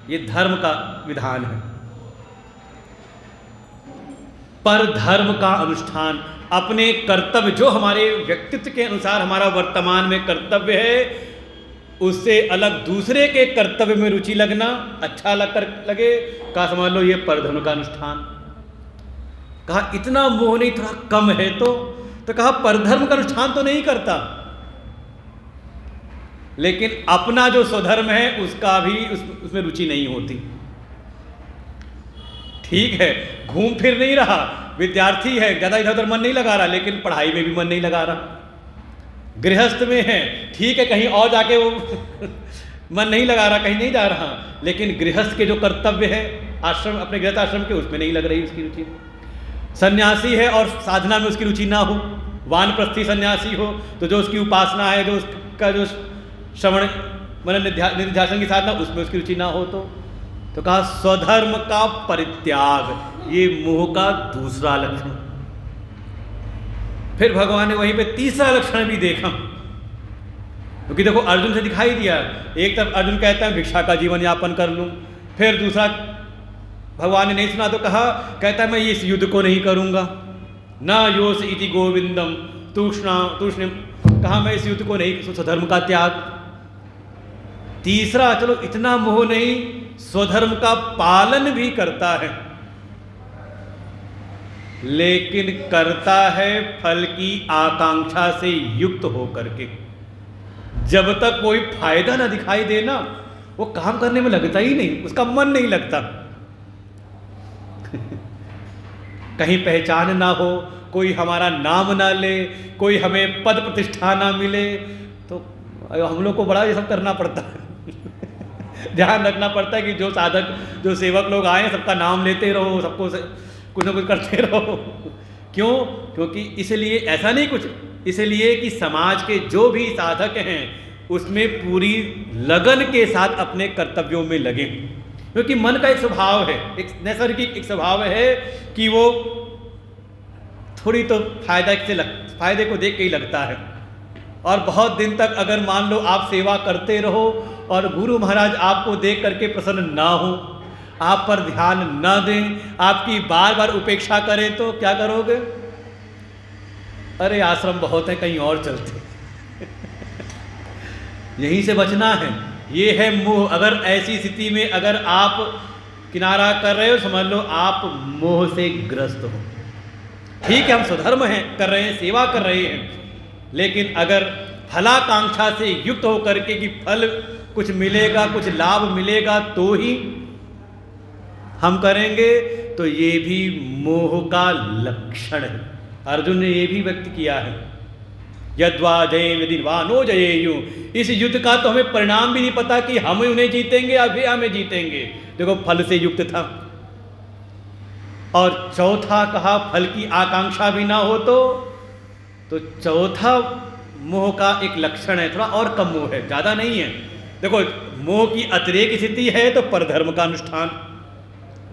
ये धर्म का विधान है। पर धर्म का अनुष्ठान, अपने कर्तव्य जो हमारे व्यक्तित्व के अनुसार हमारा वर्तमान में कर्तव्य है, उससे अलग दूसरे के कर्तव्य में रुचि लगना अच्छा लगे, कहा समझ लो ये परधर्म का अनुष्ठान। कहा इतना मोह नहीं, थोड़ा कम है तो कहा परधर्म का अनुष्ठान तो नहीं करता, लेकिन अपना जो स्वधर्म है उसका भी उसमें रुचि नहीं होती। ठीक है, घूम फिर नहीं रहा, विद्यार्थी है, ज़्यादा इधर उधर मन नहीं लगा रहा, लेकिन पढ़ाई में भी मन नहीं लगा रहा। गृहस्थ में है, ठीक है, कहीं और जाके वो मन नहीं लगा रहा, कहीं नहीं जा रहा, लेकिन गृहस्थ के जो कर्तव्य है आश्रम, अपने गृहस्थ आश्रम के, उसमें नहीं लग रही उसकी रुचि। सन्यासी है और साधना में उसकी रुचि ना हो, वानप्रस्थी सन्यासी हो तो जो उसकी उपासना है, जो उसका जो श्रवण मनन निध्यासन की साधना, उसमें उसकी रुचि ना हो तो कहा स्वधर्म का परित्याग, ये मोह का दूसरा लक्षण। फिर भगवान ने वहीं पे तीसरा लक्षण भी देखा, क्योंकि देखो अर्जुन से दिखाई दिया, एक तरफ अर्जुन कहता है भिक्षा का जीवन यापन कर लूं, फिर दूसरा भगवान ने नहीं सुना तो कहता है मैं इस युद्ध को नहीं करूंगा। न योस इति गोविंदम तूष्णिम कहा मैं इस युद्ध को नहीं, स्वधर्म का त्याग। तीसरा, चलो इतना मोह नहीं, स्वधर्म का पालन भी करता है, लेकिन करता है फल की आकांक्षा से युक्त होकर के। जब तक कोई फायदा ना दिखाई दे ना, वो काम करने में लगता ही नहीं, उसका मन नहीं लगता। कहीं पहचान ना हो, कोई हमारा नाम ना ले, कोई हमें पद प्रतिष्ठा ना मिले, तो हम लोग को बड़ा ये सब करना पड़ता है। ध्यान रखना पड़ता है कि जो साधक, जो सेवक लोग आए, सबका नाम लेते रहो, सबको कुछ ना कुछ करते रहो। क्यों? क्योंकि इसलिए ऐसा नहीं कुछ, इसलिए कि समाज के जो भी साधक हैं उसमें पूरी लगन के साथ अपने कर्तव्यों में लगे, क्योंकि मन का एक स्वभाव है, एक नैसर्गिक एक स्वभाव है कि वो थोड़ी तो फायदे को देख के ही लगता है। और बहुत दिन तक अगर मान लो आप सेवा करते रहो और गुरु महाराज आपको देख करके प्रसन्न ना हो, आप पर ध्यान ना दें, आपकी बार बार उपेक्षा करें, तो क्या करोगे? अरे आश्रम बहुत है, कहीं और चलते। यहीं से बचना है। ये है मोह। अगर ऐसी स्थिति में अगर आप किनारा कर रहे हो, समझ लो आप मोह से ग्रस्त हो। ठीक है, हम स्वधर्म हैं, कर रहे हैं, सेवा कर रहे हैं, लेकिन अगर फलाकांक्षा से युक्त होकर के कि फल कुछ मिलेगा, कुछ लाभ मिलेगा तो ही हम करेंगे, तो ये भी मोह का लक्षण है। अर्जुन ने ये भी व्यक्त किया है, यद्वा जयेम यदि वा नो जयेयुः। इस युद्ध का तो हमें परिणाम भी नहीं पता कि हम उन्हें जीतेंगे या वे हमें जीतेंगे। देखो, फल से युक्त था। और चौथा कहा फल की आकांक्षा भी ना हो, तो चौथा मोह का एक लक्षण है, थोड़ा और कम मोह है, ज़्यादा नहीं है। देखो, मोह की अतिरेक स्थिति है तो परधर्म का अनुष्ठान,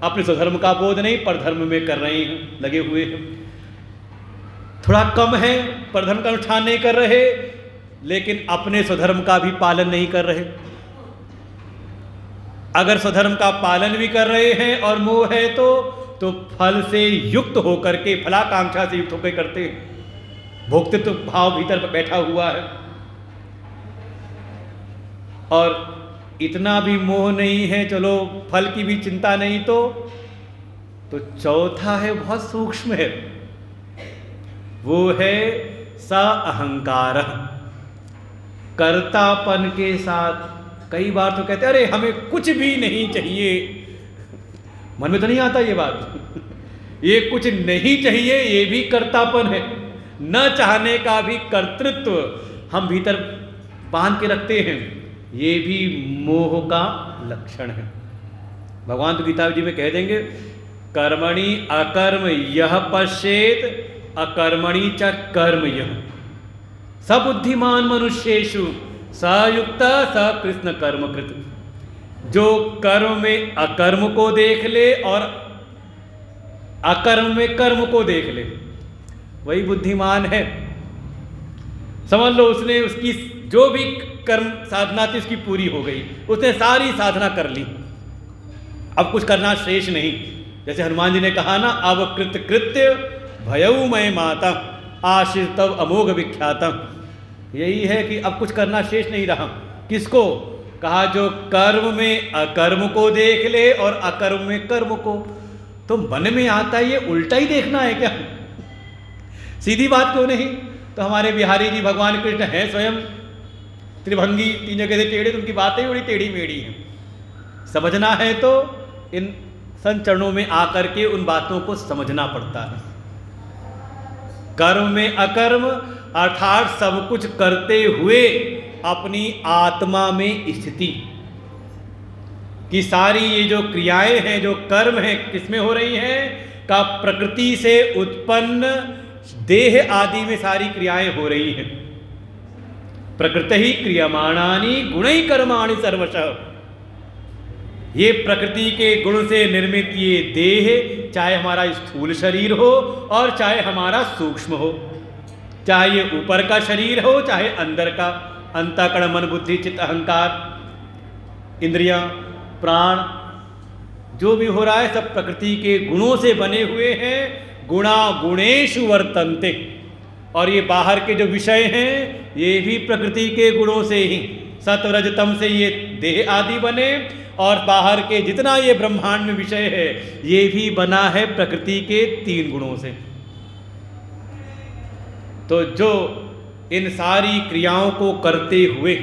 अपने स्वधर्म का बोध नहीं, परधर्म में कर रहे हैं, लगे हुए हैं। थोड़ा कम है, परधर्म का अनुष्ठान नहीं कर रहे, लेकिन अपने स्वधर्म का भी पालन नहीं कर रहे। अगर स्वधर्म का पालन भी कर रहे हैं और मोह है तो फल से युक्त होकर के, फलाकांक्षा से युक्त होकर करते हैं। भोक्तृत्व भाव भीतर बैठा हुआ है। और इतना भी मोह नहीं है, चलो फल की भी चिंता नहीं, तो चौथा है, बहुत सूक्ष्म है, वो है सा अहंकार, कर्तापन के साथ। कई बार तो कहते हैं अरे हमें कुछ भी नहीं चाहिए, मन में तो नहीं आता ये बात। ये कुछ नहीं चाहिए, ये भी कर्तापन है। न चाहने का भी कर्तृत्व हम भीतर बांध के रखते हैं, ये भी मोह का लक्षण है। भगवान तो गीता जी में कह देंगे, कर्मणि अकर्म यह पश्येत अकर्मणि च कर्म यह, सबुद्धिमान मनुष्येषु सयुक्त स कृष्ण कर्म कृत। जो कर्म में अकर्म को देख ले और अकर्म में कर्म को देख ले, वही बुद्धिमान है। समझ लो, उसने उसकी जो भी कर्म साधना थी उसकी पूरी हो गई, उसने सारी साधना कर ली, अब कुछ करना शेष नहीं। जैसे हनुमान जी ने कहा ना, अब कृत कृत्य भयऊ मय माता आशिष तव अमोघ विख्यातम। यही है कि अब कुछ करना शेष नहीं रहा। किसको कहा? जो कर्म में अकर्म को देख ले और अकर्म में कर्म को। तो मन में आता है ये उल्टा ही देखना है क्या? सीधी बात क्यों नहीं? तो हमारे बिहारी जी भगवान कृष्ण हैं स्वयं त्रिभंगी, तीन जगह से टेढ़े, तो उनकी बातें बड़ी टेढ़ी मेढ़ी हैं। समझना है तो इन संत चरणों में आकर के उन बातों को समझना पड़ता है। कर्म में अकर्म अर्थात सब कुछ करते हुए अपनी आत्मा में स्थिति कि सारी ये जो क्रियाएं हैं, जो कर्म हैं, किसमें हो रही हैं? का प्रकृति से उत्पन्न देह आदि में सारी क्रियाएं हो रही हैं। प्रकृति ही क्रियमाणानि गुणैः कर्माणि सर्वशः। ये प्रकृति के गुण से निर्मित ये देह, चाहे हमारा स्थूल शरीर हो और चाहे हमारा सूक्ष्म हो, चाहे ये ऊपर का शरीर हो चाहे अंदर का, अंतःकरण मन बुद्धि चित्त अहंकार इंद्रियां प्राण, जो भी हो रहा है सब प्रकृति के गुणों से बने हुए हैं। गुणा गुणेषु वर्तन्ते, और ये बाहर के जो विषय हैं ये भी प्रकृति के गुणों से ही, सत्व रज तम से ये देह आदि बने, और बाहर के जितना ये ब्रह्मांड में विषय है ये भी बना है प्रकृति के 3 गुणों से। तो जो इन सारी क्रियाओं को करते हुए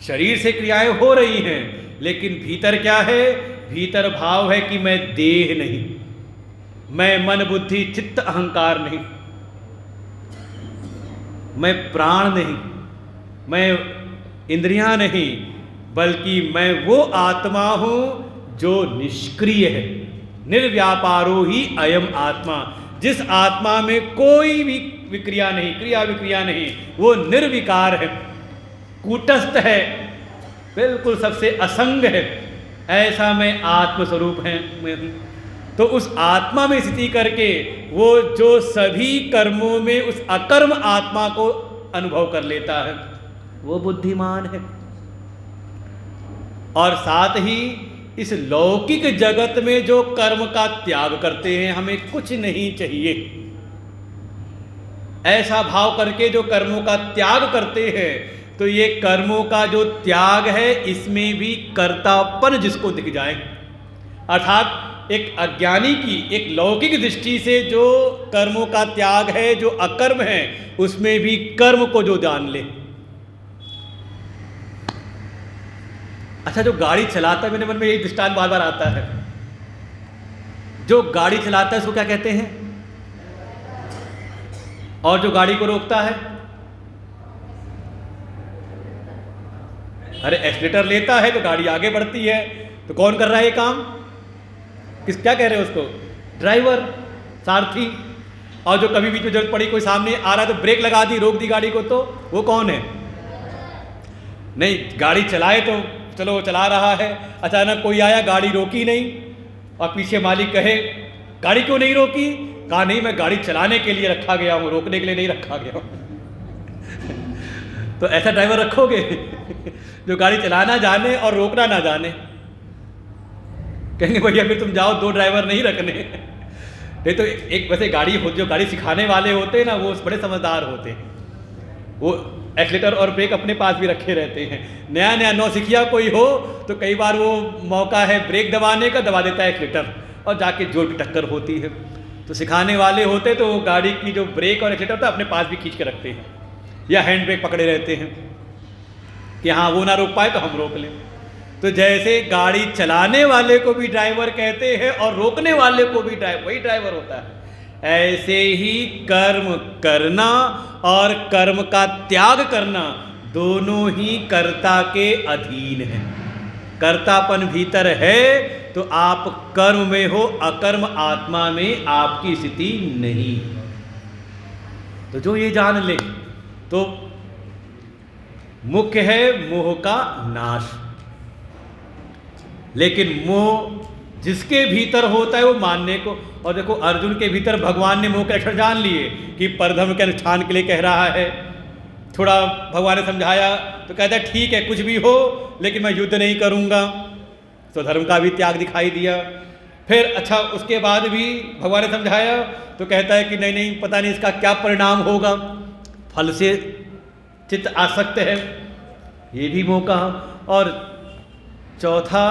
शरीर से क्रियाएं हो रही हैं, लेकिन भीतर क्या है? भीतर भाव है कि मैं देह नहीं, मैं मन बुद्धि चित्त अहंकार नहीं, मैं प्राण नहीं, मैं इंद्रियां नहीं, बल्कि मैं वो आत्मा हूं जो निष्क्रिय है। निर्व्यापारो ही अयम आत्मा, जिस आत्मा में कोई भी विक्रिया नहीं, क्रिया विक्रिया नहीं, वो निर्विकार है, कूटस्थ है, बिल्कुल सबसे असंग है। ऐसा मैं आत्मस्वरूप है मैं हूँ। तो उस आत्मा में स्थिति करके वो जो सभी कर्मों में उस अकर्म आत्मा को अनुभव कर लेता है वो बुद्धिमान है। और साथ ही इस लौकिक जगत में जो कर्म का त्याग करते हैं, हमें कुछ नहीं चाहिए, ऐसा भाव करके जो कर्मों का त्याग करते हैं, तो ये कर्मों का जो त्याग है इसमें भी कर्तापन जिसको दिख जाए, अर्थात एक अज्ञानी की एक लौकिक दृष्टि से जो कर्मों का त्याग है, जो अकर्म है, उसमें भी कर्म को जो जान ले। अच्छा, जो गाड़ी चलाता है, मेरे मन में यही दृष्टांत बार बार आता है, जो गाड़ी चलाता है उसको क्या कहते हैं? और जो गाड़ी को रोकता है, अरे एक्सीलेटर लेता है तो गाड़ी आगे बढ़ती है, तो कौन कर रहा है ये काम? क्या कह रहे हैं उसको? ड्राइवर, सारथी। और जो कभी बीच में जरूरत पड़ी, कोई सामने आ रहा है तो ब्रेक लगा दी, रोक दी गाड़ी को, तो वो कौन है? नहीं, गाड़ी चलाए तो चलो वो चला रहा है, अचानक कोई आया, गाड़ी रोकी नहीं, और पीछे मालिक कहे गाड़ी क्यों नहीं रोकी? कहा नहीं, मैं गाड़ी चलाने के लिए रखा गया हूँ, रोकने के लिए नहीं रखा गया हूँ। तो ऐसा ड्राइवर रखोगे जो गाड़ी चलाना जाने और रोकना ना जाने? कहेंगे भैया फिर तुम जाओ, 2 ड्राइवर नहीं रखने। नहीं तो एक वैसे जो गाड़ी सिखाने वाले होते हैं ना, वो बड़े समझदार होते हैं, वो एक्सीलेटर और ब्रेक अपने पास भी रखे रहते हैं। नया नया नौसिखिया कोई हो तो कई बार वो मौका है ब्रेक दबाने का, दबा देता है एक्सीलेटर और जाके जोर की टक्कर होती है। तो सिखाने वाले होते तो वो गाड़ी की जो ब्रेक और एक्सीलेटर होता है अपने पास भी खींच के रखते हैं, या हैंड ब्रेक पकड़े रहते हैं कि हाँ वो ना रोक पाए तो हम रोक लें। तो जैसे गाड़ी चलाने वाले को भी ड्राइवर कहते हैं और रोकने वाले को भी वही ड्राइवर होता है, ऐसे ही कर्म करना और कर्म का त्याग करना दोनों ही कर्ता के अधीन है। कर्तापन भीतर है तो आप कर्म में हो, अकर्म आत्मा में आपकी स्थिति नहीं। तो जो ये जान ले तो मुख्य है मोह का नाश। लेकिन मोह जिसके भीतर होता है वो मानने को, और देखो अर्जुन के भीतर भगवान ने मोह के लक्षण जान लिए कि परधर्म के अनुष्ठान के लिए कह रहा है। थोड़ा भगवान ने समझाया तो कहता है ठीक है कुछ भी हो लेकिन मैं युद्ध नहीं करूँगा, तो धर्म का भी त्याग दिखाई दिया। फिर अच्छा उसके बाद भी भगवान ने समझाया तो कहता है कि नहीं नहीं पता नहीं इसका क्या परिणाम होगा, फल से चित्त आसक्त है, ये भी मोह कहा। और चौथा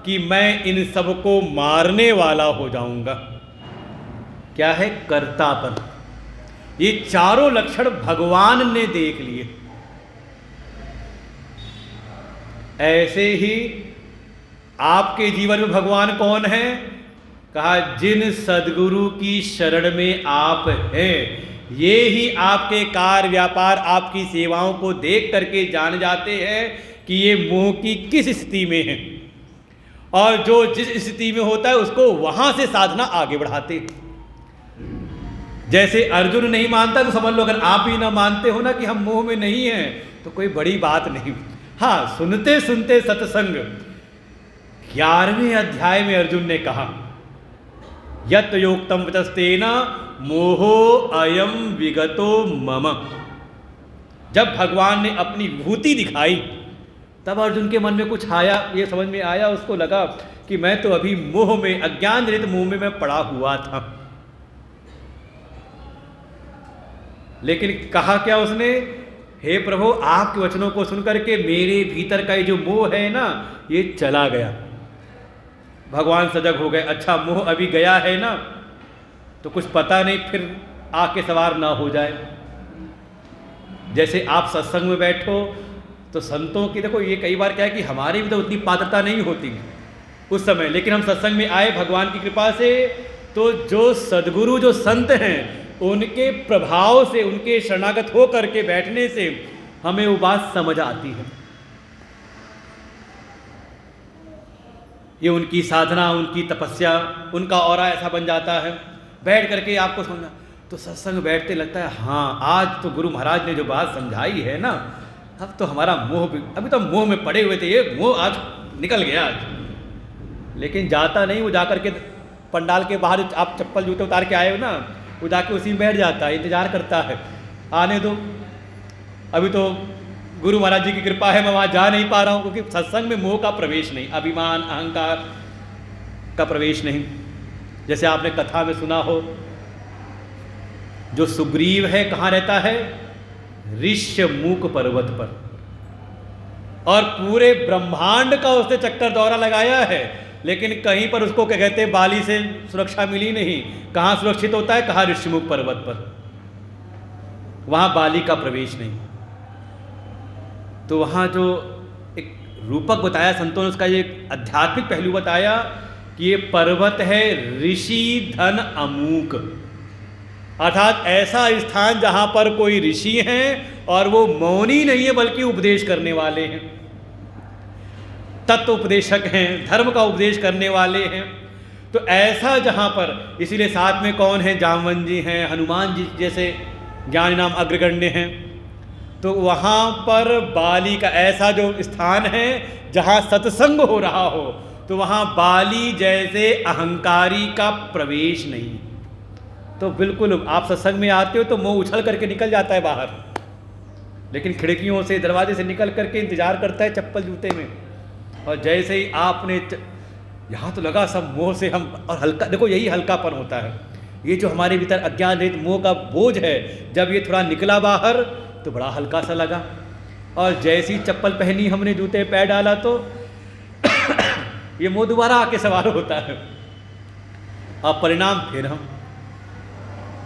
कि मैं इन सबको मारने वाला हो जाऊंगा, क्या है? कर्तापन। ये चारों लक्षण भगवान ने देख लिए। ऐसे ही आपके जीवन में भगवान कौन है? कहा जिन सद्गुरु की शरण में आप हैं, ये ही आपके कार्य व्यापार आपकी सेवाओं को देख करके जान जाते हैं कि ये मोह की किस स्थिति में है, और जो जिस स्थिति में होता है उसको वहां से साधना आगे बढ़ाते। जैसे अर्जुन नहीं मानता तो समझ लो अगर आप ही ना मानते हो ना कि हम मोह में नहीं हैं तो कोई बड़ी बात नहीं। हाँ, सुनते सुनते सत्संग 11वें अध्याय में अर्जुन ने कहा यत योक्तम वचस्तेना मोहो अयम विगतो मम। जब भगवान ने अपनी विभूति दिखाई तब अर्जुन के मन में कुछ आया, ये समझ में आया, उसको लगा कि मैं तो अभी मोह में, अज्ञान रहित मोह में मैं पड़ा हुआ था। लेकिन कहा क्या उसने, हे प्रभु आपके वचनों को सुनकर के मेरे भीतर का ये जो मोह है ना ये चला गया। भगवान सजग हो गए, अच्छा मोह अभी गया है ना तो कुछ पता नहीं फिर आके सवार ना हो जाए। जैसे आप सत्संग में बैठो तो संतों की, देखो ये कई बार क्या है कि हमारी भी तो उतनी पात्रता नहीं होती उस समय, लेकिन हम सत्संग में आए भगवान की कृपा से, तो जो सद्गुरु जो संत हैं उनके प्रभाव से, उनके शरणागत हो करके बैठने से हमें वो बात समझ आती है। ये उनकी साधना, उनकी तपस्या, उनका औरा ऐसा बन जाता है, बैठ करके आपको समझना। तो सत्संग बैठते लगता है हाँ आज तो गुरु महाराज ने जो बात समझाई है ना, अब तो हमारा मोह भी, अभी तो मोह में पड़े हुए थे, ये मोह आज निकल गया आज। लेकिन जाता नहीं, वो जाकर के पंडाल के बाहर आप चप्पल जूते उतार के आए हो ना, वो जाके उसी में बैठ जाता है, इंतजार करता है आने दो, अभी तो गुरु महाराज जी की कृपा है मैं वहाँ जा नहीं पा रहा हूँ, क्योंकि सत्संग में मोह का प्रवेश नहीं, अभिमान अहंकार का प्रवेश नहीं। जैसे आपने कथा में सुना हो, जो सुग्रीव है कहाँ रहता है, ऋष्यमूक पर्वत पर, और पूरे ब्रह्मांड का उसने चक्कर दौरा लगाया है, लेकिन कहीं पर उसको क्या कहते हैं बाली से सुरक्षा मिली नहीं। कहाँ सुरक्षित होता है, कहाँ ऋष्यमूक पर्वत पर, वहाँ बाली का प्रवेश नहीं। तो वहाँ जो एक रूपक बताया संतों ने, उसका ये आध्यात्मिक पहलू बताया कि ये पर्वत है ऋषि धन अमूक, अर्थात ऐसा स्थान जहाँ पर कोई ऋषि हैं और वो मौनी नहीं है बल्कि उपदेश करने वाले हैं, तत्व उपदेशक हैं, धर्म का उपदेश करने वाले हैं। तो ऐसा जहाँ पर, इसीलिए साथ में कौन है, जामवन जी हैं, हनुमान जी जैसे ज्ञानी नाम अग्रगण्य हैं। तो वहाँ पर बाली का ऐसा जो स्थान है जहाँ सत्संग हो रहा हो, तो वहाँ बाली जैसे अहंकारी का प्रवेश नहीं। तो बिल्कुल आप सत्संग में आते हो तो मुंह उछल करके निकल जाता है बाहर, लेकिन खिड़कियों से दरवाजे से निकल करके इंतजार करता है चप्पल जूते में। और जैसे ही आपने यहाँ तो लगा सब मोह से हम, और हल्का, देखो यही हल्कापन होता है, ये जो हमारे भीतर अज्ञान रहित मोह का बोझ है, जब ये थोड़ा निकला बाहर तो बड़ा हल्का सा लगा। और जैसी चप्पल पहनी हमने, जूते पैर डाला, तो ये मोह दोबारा आके सवार होता है। अब परिणाम फिर हम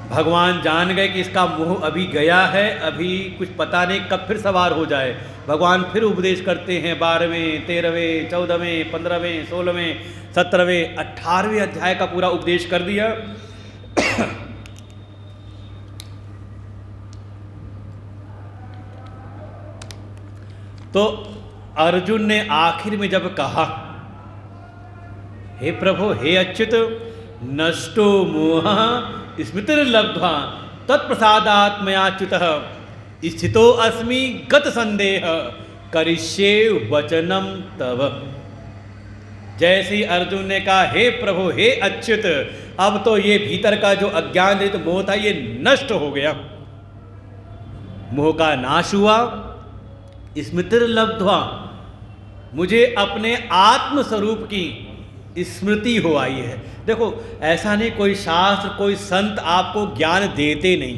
भगवान जान गए कि इसका मोह अभी गया है, अभी कुछ पता नहीं कब फिर सवार हो जाए। भगवान फिर उपदेश करते हैं 12वें 13वें 14वें 15वें 16वें 17वें 18वें अध्याय का पूरा उपदेश कर दिया। तो अर्जुन ने आखिर में जब कहा, हे प्रभु हे अच्युत, नष्टो मोह स्मृतिर्लब्ध्वा तत्प्रसादात् मयाच्युतः स्थितो अस्मि गत संदेह करिष्ये वचनम तव। जैसे ही अर्जुन ने कहा हे प्रभु हे अच्युत, अब तो ये भीतर का जो अज्ञान रहित मोह था ये नष्ट हो गया, मोह का नाश हुआ। स्मृतिर्लब्ध्वा, मुझे अपने आत्म स्वरूप की स्मृति हो आई है। देखो ऐसा नहीं कोई शास्त्र कोई संत आपको ज्ञान देते नहीं,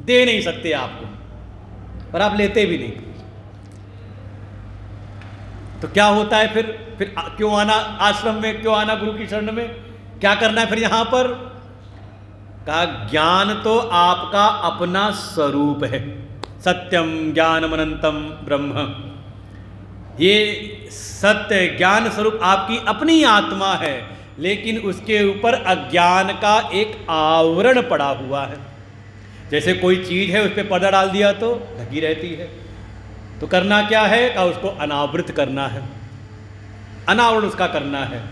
दे नहीं सकते आपको, और आप लेते भी नहीं। तो क्या होता है फिर क्यों आना आश्रम में, क्यों आना गुरु की शरण में, क्या करना है फिर यहाँ पर? कहा ज्ञान तो आपका अपना स्वरूप है, सत्यम ज्ञानम अनंतम ब्रह्म। ये सत्य ज्ञान स्वरूप आपकी अपनी आत्मा है, लेकिन उसके ऊपर अज्ञान का एक आवरण पड़ा हुआ है। जैसे कोई चीज़ है उस पर पर्दा डाल दिया तो ढकी रहती है, तो करना क्या है? का उसको अनावृत करना है, अनावरण उसका करना है।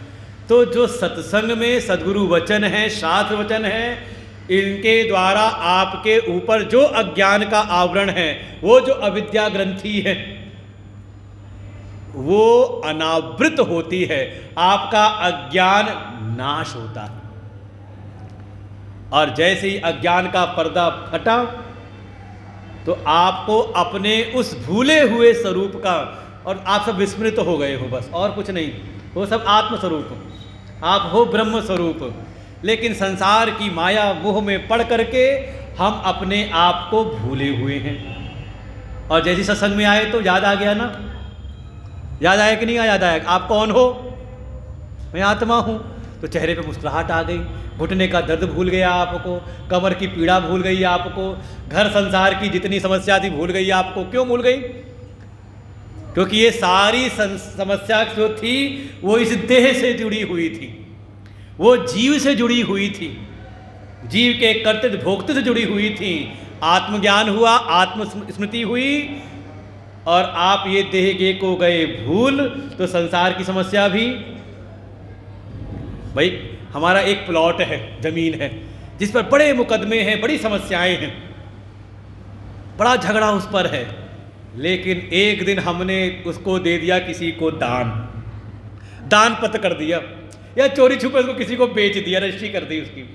तो जो सत्संग में सद्गुरु वचन है, शास्त्र वचन है, इनके द्वारा आपके ऊपर जो अज्ञान का आवरण है, वो जो अविद्या ग्रंथि है, वो अनावृत होती है, आपका अज्ञान नाश होता है। और जैसे ही अज्ञान का पर्दा फटा तो आपको अपने उस भूले हुए स्वरूप का, और आप सब विस्मृत हो गए हो, बस और कुछ नहीं, वो सब आत्म स्वरूप, आप हो ब्रह्म स्वरूप। लेकिन संसार की माया मोह में पड़ करके हम अपने आप को भूले हुए हैं। और जैसे सत्संग में आए तो याद आ गया ना, याद आया कि नहीं याद आया? आप कौन हो? मैं आत्मा हूँ। तो चेहरे पे मुस्कुराहट आ गई, घुटने का दर्द भूल गया आपको, कमर की पीड़ा भूल गई आपको, घर संसार की जितनी समस्या थी भूल गई आपको। क्यों भूल गई? क्योंकि ये सारी समस्या जो थी वो इस देह से जुड़ी हुई थी, वो जीव से जुड़ी हुई थी, जीव के कर्तव्य भोक्तृ से जुड़ी हुई थी। आत्मज्ञान हुआ, आत्मस्मृति हुई, और आप ये देह के को गए भूल, तो संसार की समस्या भी। भाई हमारा एक प्लॉट है, जमीन है, जिस पर बड़े मुकदमे हैं, बड़ी समस्याएं हैं, बड़ा झगड़ा उस पर है, लेकिन एक दिन हमने उसको दे दिया किसी को दान पत्र कर दिया, या चोरी छुपे उसको किसी को बेच दिया, रजिस्ट्री कर दी उसकी।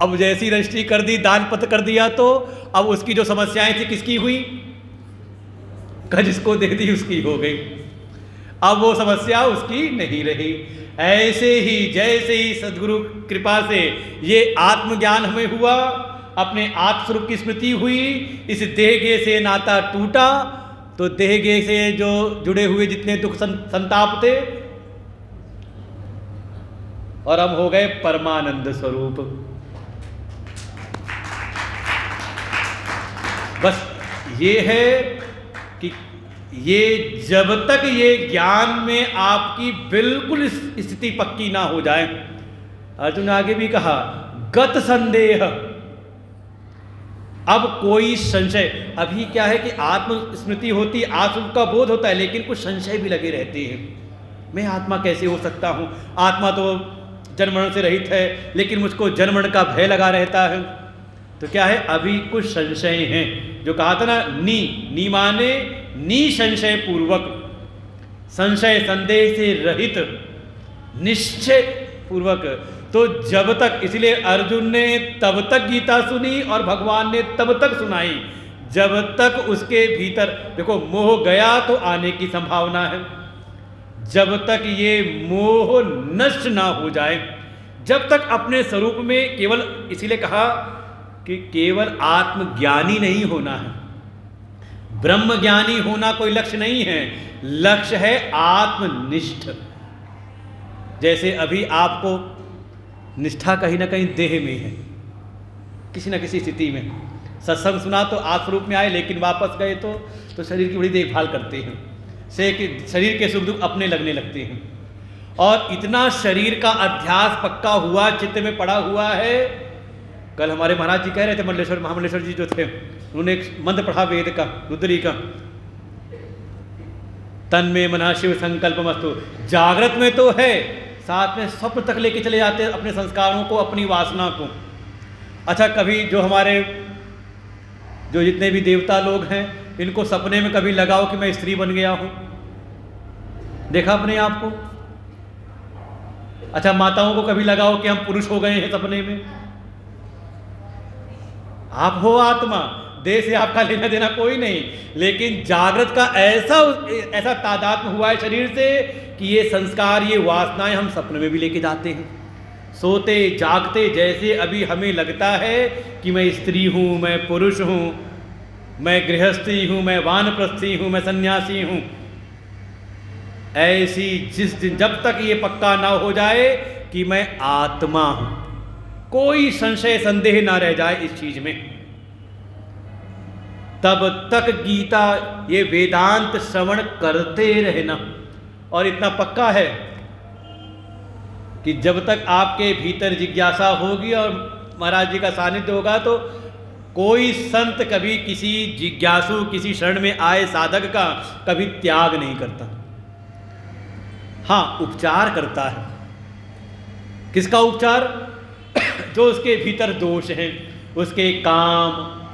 अब जैसी रजिस्ट्री कर दी, दान पत्र कर दिया, तो अब उसकी जो समस्याएं थी किसकी हुई? जिसको दे दी उसकी हो गई। अब वो समस्या उसकी नहीं रही। ऐसे ही जैसे ही सद्गुरु कृपा से ये आत्मज्ञान हमें हुआ, अपने आत्मस्वरूप की स्मृति हुई, इस देहगे से नाता टूटा, तो देहगे से जो जुड़े हुए जितने दुख संताप थे, और हम हो गए परमानंद स्वरूप। बस ये है कि ये जब तक ये ज्ञान में आपकी बिल्कुल स्थिति पक्की ना हो जाए, अर्जुन ने आगे भी कहा गत संदेह, अब कोई संशय। अभी क्या है कि आत्मस्मृति होती, आत्म का बोध होता है, लेकिन कुछ संशय भी लगे रहते हैं। मैं आत्मा कैसे हो सकता हूँ? आत्मा तो जन्मण से रहित है, लेकिन मुझको जन्मण का भय लगा रहता है। तो क्या है, अभी कुछ संशय हैं। जो कहा था ना, नी माने निसंशय पूर्वक, संशय संदेह से रहित, निश्चय पूर्वक। तो जब तक, इसलिए अर्जुन ने तब तक गीता सुनी और भगवान ने तब तक सुनाई जब तक उसके भीतर, देखो मोह गया तो आने की संभावना है, जब तक ये मोह नष्ट ना हो जाए, जब तक अपने स्वरूप में केवल, इसीलिए कहा कि केवल आत्मज्ञानी नहीं होना है, ब्रह्मज्ञानी होना कोई लक्ष्य नहीं है, लक्ष्य है आत्मनिष्ठ। जैसे अभी आपको निष्ठा कहीं ना कहीं देह में है, किसी न किसी स्थिति में। सत्संग सुना तो आत्मरूप में आए, लेकिन वापस गए तो शरीर की बड़ी देखभाल करते हैं, से कि शरीर के सुख दुख अपने लगने लगते हैं। और इतना शरीर का अध्यास पक्का हुआ, चित्त में पड़ा हुआ है। कल हमारे महाराज जी कह रहे थे, महामंडलेश्वर जी जो थे, उन्होंने एक मंत्र पढ़ा वेद का, रुद्री का, तन में मना शिव संकल्पमस्तु। जागृत में तो है, साथ में स्वप्न तक लेके चले जाते हैं अपने संस्कारों को, अपनी वासना को। अच्छा, कभी जो हमारे जो जितने भी देवता लोग हैं, इनको सपने में कभी लगाओ कि मैं स्त्री बन गया हूं, देखा अपने आप को? अच्छा, माताओं को कभी लगाओ कि हम पुरुष हो गए हैं सपने में। आप हो आत्मा, देह से आपका लेना देना कोई नहीं, लेकिन जागृत का ऐसा तादात्म्य हुआ है शरीर से कि ये संस्कार, ये वासनाएं हम सपने में भी लेके जाते हैं। सोते जागते जैसे अभी हमें लगता है कि मैं स्त्री हूँ, मैं पुरुष हूँ, मैं गृहस्थी हूँ, मैं वानप्रस्थी हूँ, मैं सन्यासी हूँ, ऐसी जिस दिन जब तक ये पक्का ना हो जाए कि मैं आत्मा हूँ, कोई संशय संदेह ना रह जाए इस चीज में, तब तक गीता, ये वेदांत श्रवण करते रहना। और इतना पक्का है कि जब तक आपके भीतर जिज्ञासा होगी और महाराज जी का सानिध्य होगा, तो कोई संत कभी किसी जिज्ञासु, किसी शरण में आए साधक का कभी त्याग नहीं करता। हाँ, उपचार करता है। किसका उपचार? जो उसके भीतर दोष हैं, उसके काम,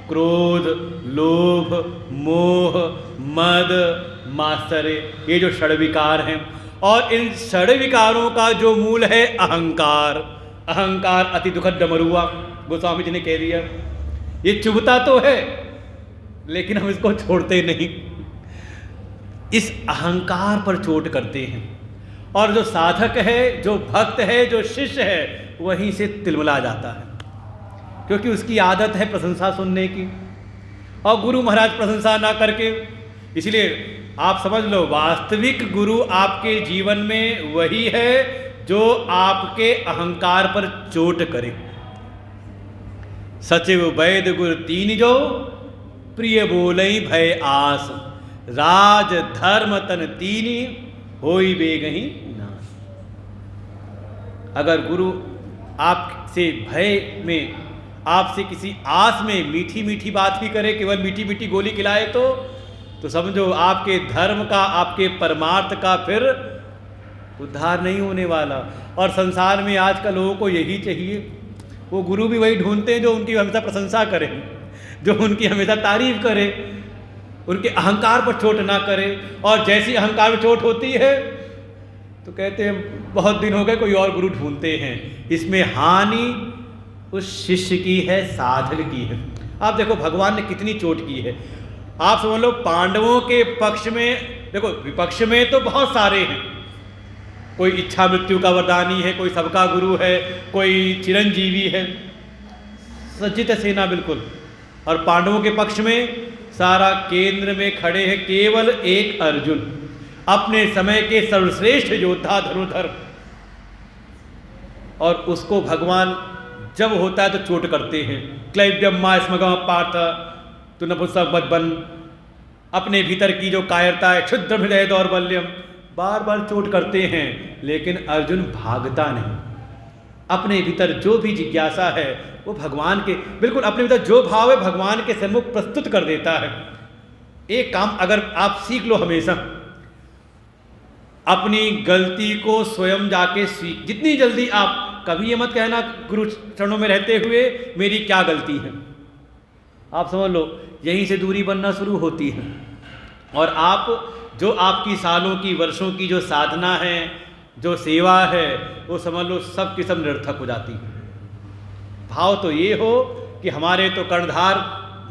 क्रोध, लोभ, मोह, मद, मात्सर्य, ये जो षड्विकार हैं। और इन षड्विकारों का जो मूल है अहंकार। अहंकार अति दुखद डमरुआ, गोस्वामी जी ने कह दिया। ये चुभता तो है, लेकिन हम इसको छोड़ते नहीं, इस अहंकार पर चोट करते हैं। और जो साधक है, जो भक्त है, जो शिष्य है, वहीं से तिलमिला जाता है, क्योंकि उसकी आदत है प्रशंसा सुनने की, और गुरु महाराज प्रशंसा ना करके, इसलिए आप समझ लो वास्तविक गुरु आपके जीवन में वही है जो आपके अहंकार पर चोट करे। सचिव वैद गुर तीन जो प्रिय बोलई भय आस, राज धर्म तन तीनी होई बेगही नाश। अगर गुरु आपसे भय में, आपसे किसी आस में मीठी मीठी बात भी करे, केवल मीठी मीठी गोली खिलाए तो समझो आपके धर्म का, आपके परमार्थ का फिर उद्धार नहीं होने वाला। और संसार में आजकल लोगों को यही चाहिए, वो गुरु भी वही ढूंढते हैं जो उनकी हमेशा प्रशंसा करे, जो उनकी हमेशा तारीफ करे, उनके अहंकार पर चोट ना करे। और जैसी अहंकार पर चोट होती है तो कहते हैं बहुत दिन हो गए, कोई और गुरु ढूंढते हैं। इसमें हानि उस शिष्य की है, साधक की है। आप देखो भगवान ने कितनी चोट की है। आप समझ लो पांडवों के पक्ष में, देखो विपक्ष में तो बहुत सारे हैं, कोई इच्छा मृत्यु का वरदानी है, कोई सबका गुरु है, कोई चिरंजीवी है, सज्जित सेना बिल्कुल। और पांडवों के पक्ष में सारा केंद्र में खड़े हैं केवल एक अर्जुन, अपने समय के सर्वश्रेष्ठ योद्धा धनुर्धर। और उसको भगवान जब होता है तो चोट करते हैं। क्लैब्यम मा स्मगम पार्थ तु नपुंसक मत बन, अपने भीतर की जो कायरता है, क्षुद्र हृदय दौर्बल्यम, बार बार चोट करते हैं। लेकिन अर्जुन भागता नहीं, अपने भीतर जो भी जिज्ञासा है वो भगवान के, बिल्कुल अपने भीतर जो भाव है भगवान के सम्मुख प्रस्तुत कर देता है। एक काम अगर आप सीख लो हमेशा, अपनी गलती को स्वयं जाके सीख, जितनी जल्दी आप, कभी ये मत कहना गुरु चरणों में रहते हुए मेरी क्या गलती है। आप समझ लो यहीं से दूरी बनना शुरू होती है, और आप जो आपकी सालों की, वर्षों की जो साधना है, जो सेवा है, वो समझ लो सब की सब निरर्थक हो जाती है। भाव तो ये हो कि हमारे तो कर्णधार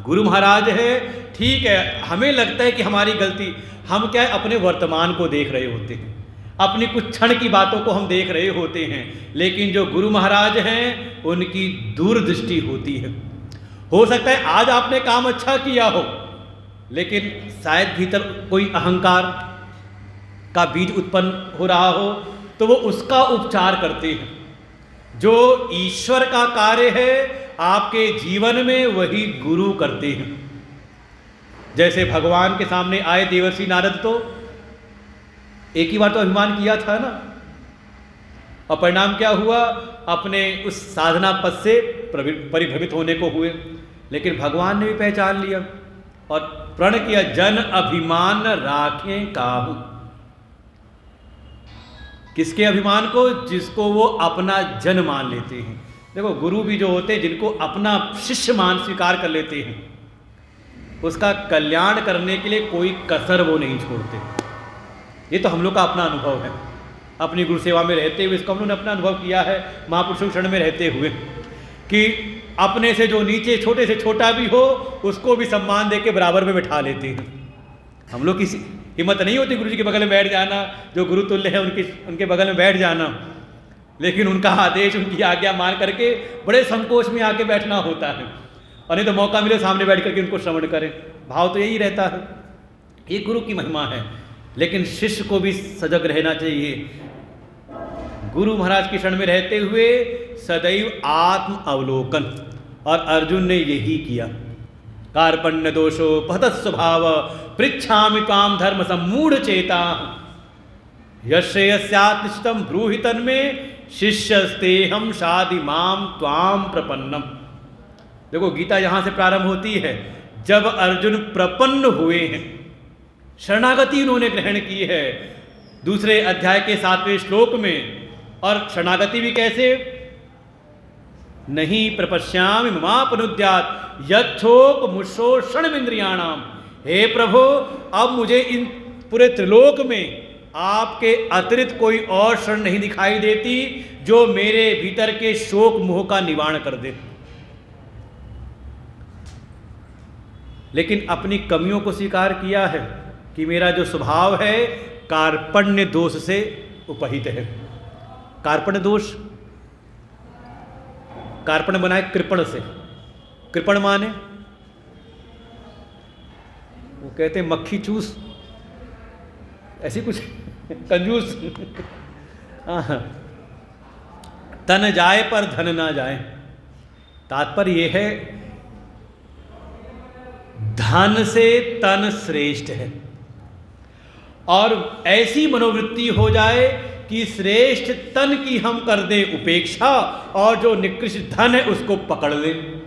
गुरु महाराज है, ठीक है, हमें लगता है कि हमारी गलती, हम क्या है अपने वर्तमान को देख रहे होते हैं, अपनी कुछ क्षण की बातों को हम देख रहे होते हैं, लेकिन जो गुरु महाराज हैं उनकी दूरदृष्टि होती है। हो सकता है आज आपने काम अच्छा किया हो, लेकिन शायद भीतर कोई अहंकार का बीज उत्पन्न हो रहा हो, तो वो उसका उपचार करते हैं। जो ईश्वर का कार्य है आपके जीवन में वही गुरु करते हैं। जैसे भगवान के सामने आए देवर्षि नारद, तो एक ही बार तो अभिमान किया था ना, और परिणाम क्या हुआ, अपने उस साधना पद से परिभ्रमित होने को हुए। लेकिन भगवान ने भी पहचान लिया और प्रण किया, जन अभिमान राखें काहू। किसके अभिमान को? जिसको वो अपना जन मान लेते हैं। देखो गुरु भी जो होते हैं, जिनको अपना शिष्य मान स्वीकार कर लेते हैं, उसका कल्याण करने के लिए कोई कसर वो नहीं छोड़ते। ये तो हम लोग का अपना अनुभव है, अपनी गुरु सेवा में रहते हुए इसको हम लोगों ने अपना अनुभव किया है, महापुरुषों के शरण में रहते हुए, कि अपने से जो नीचे छोटे से छोटा भी हो उसको भी सम्मान दे के बराबर में बैठा लेते हैं। हम लोग की हिम्मत नहीं होती गुरु जी के बगल में बैठ जाना, जो गुरु तुल्य है उनके बगल में बैठ जाना, लेकिन उनका आदेश, उनकी आज्ञा मान करके बड़े संकोच में आके बैठना होता है, और नहीं तो मौका मिले सामने बैठ करके उनको श्रवण करें। भाव तो यही रहता है, ये गुरु की महिमा है। लेकिन शिष्य को भी सजग रहना चाहिए। गुरु महाराज के शरण में रहते हुए सदैव आत्म अवलोकन, और अर्जुन ने यही किया। कार्पण्य दोषो पहत स्वभाव पृच्छामि त्वाम धर्म सम्मूढ़ चेता यश्रेयस्यात्निष्ठम ब्रूहि तन्मे शिष्यस्तेहम शादि माम त्वाम प्रपन्नम। देखो गीता यहाँ से प्रारंभ होती है, जब अर्जुन प्रपन्न हुए हैं, शरणागति उन्होंने ग्रहण की है, दूसरे अध्याय के 7वें श्लोक में। और शरणागति भी कैसे? नहीं प्रपश्यामि ममापनुद्यात् यच्छोक मुशोषण इंद्रियाणाम। हे प्रभु, अब मुझे इन पूरे त्रिलोक में आपके अतिरिक्त कोई और शरण नहीं दिखाई देती जो मेरे भीतर के शोक मोह का निवारण कर दे। लेकिन अपनी कमियों को स्वीकार किया है कि मेरा जो स्वभाव है कार्पण्य दोष से उपहित है। कार्पण्य दोष, कार्पण्य बनाए कृपण से, कृपण माने वो कहते हैं मक्खी चूस, ऐसी कुछ कंजूस। तन जाए पर धन ना जाए। तात्पर्य यह है धन से तन श्रेष्ठ है, और ऐसी मनोवृत्ति हो जाए कि श्रेष्ठ तन की हम कर दें उपेक्षा और जो निकृष्ट धन है उसको पकड़ लें,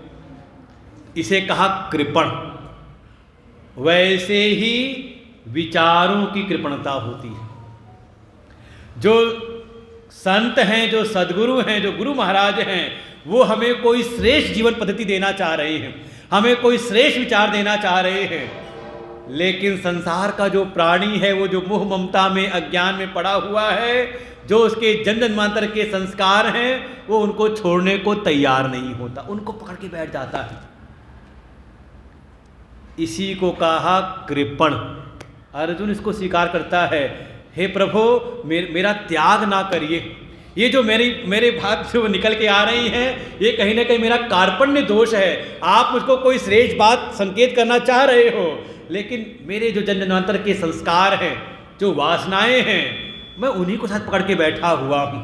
इसे कहा कृपण। वैसे ही विचारों की कृपणता होती है। जो संत हैं, जो सद्गुरु हैं, जो गुरु महाराज हैं, वो हमें कोई श्रेष्ठ जीवन पद्धति देना चाह रहे हैं, हमें कोई श्रेष्ठ विचार देना चाह रहे हैं, लेकिन संसार का जो प्राणी है, वो जो मोह ममता में अज्ञान में पड़ा हुआ है, जो उसके जन्म जन्मांतर के संस्कार हैं, वो उनको छोड़ने को तैयार नहीं होता, उनको पकड़ के बैठ जाता है। इसी को कहा कृपण। अर्जुन इसको स्वीकार करता है, हे प्रभु मेरा त्याग ना करिए, ये जो मेरे भाग से वो निकल के आ रही हैं, ये कहीं ना कहीं मेरा कार्पण्य दोष है। आप मुझको कोई श्रेष्ठ बात संकेत करना चाह रहे हो, लेकिन मेरे जो जन्मांतर के संस्कार हैं, जो वासनाएं हैं, मैं उन्हीं को साथ पकड़ के बैठा हुआ हूँ,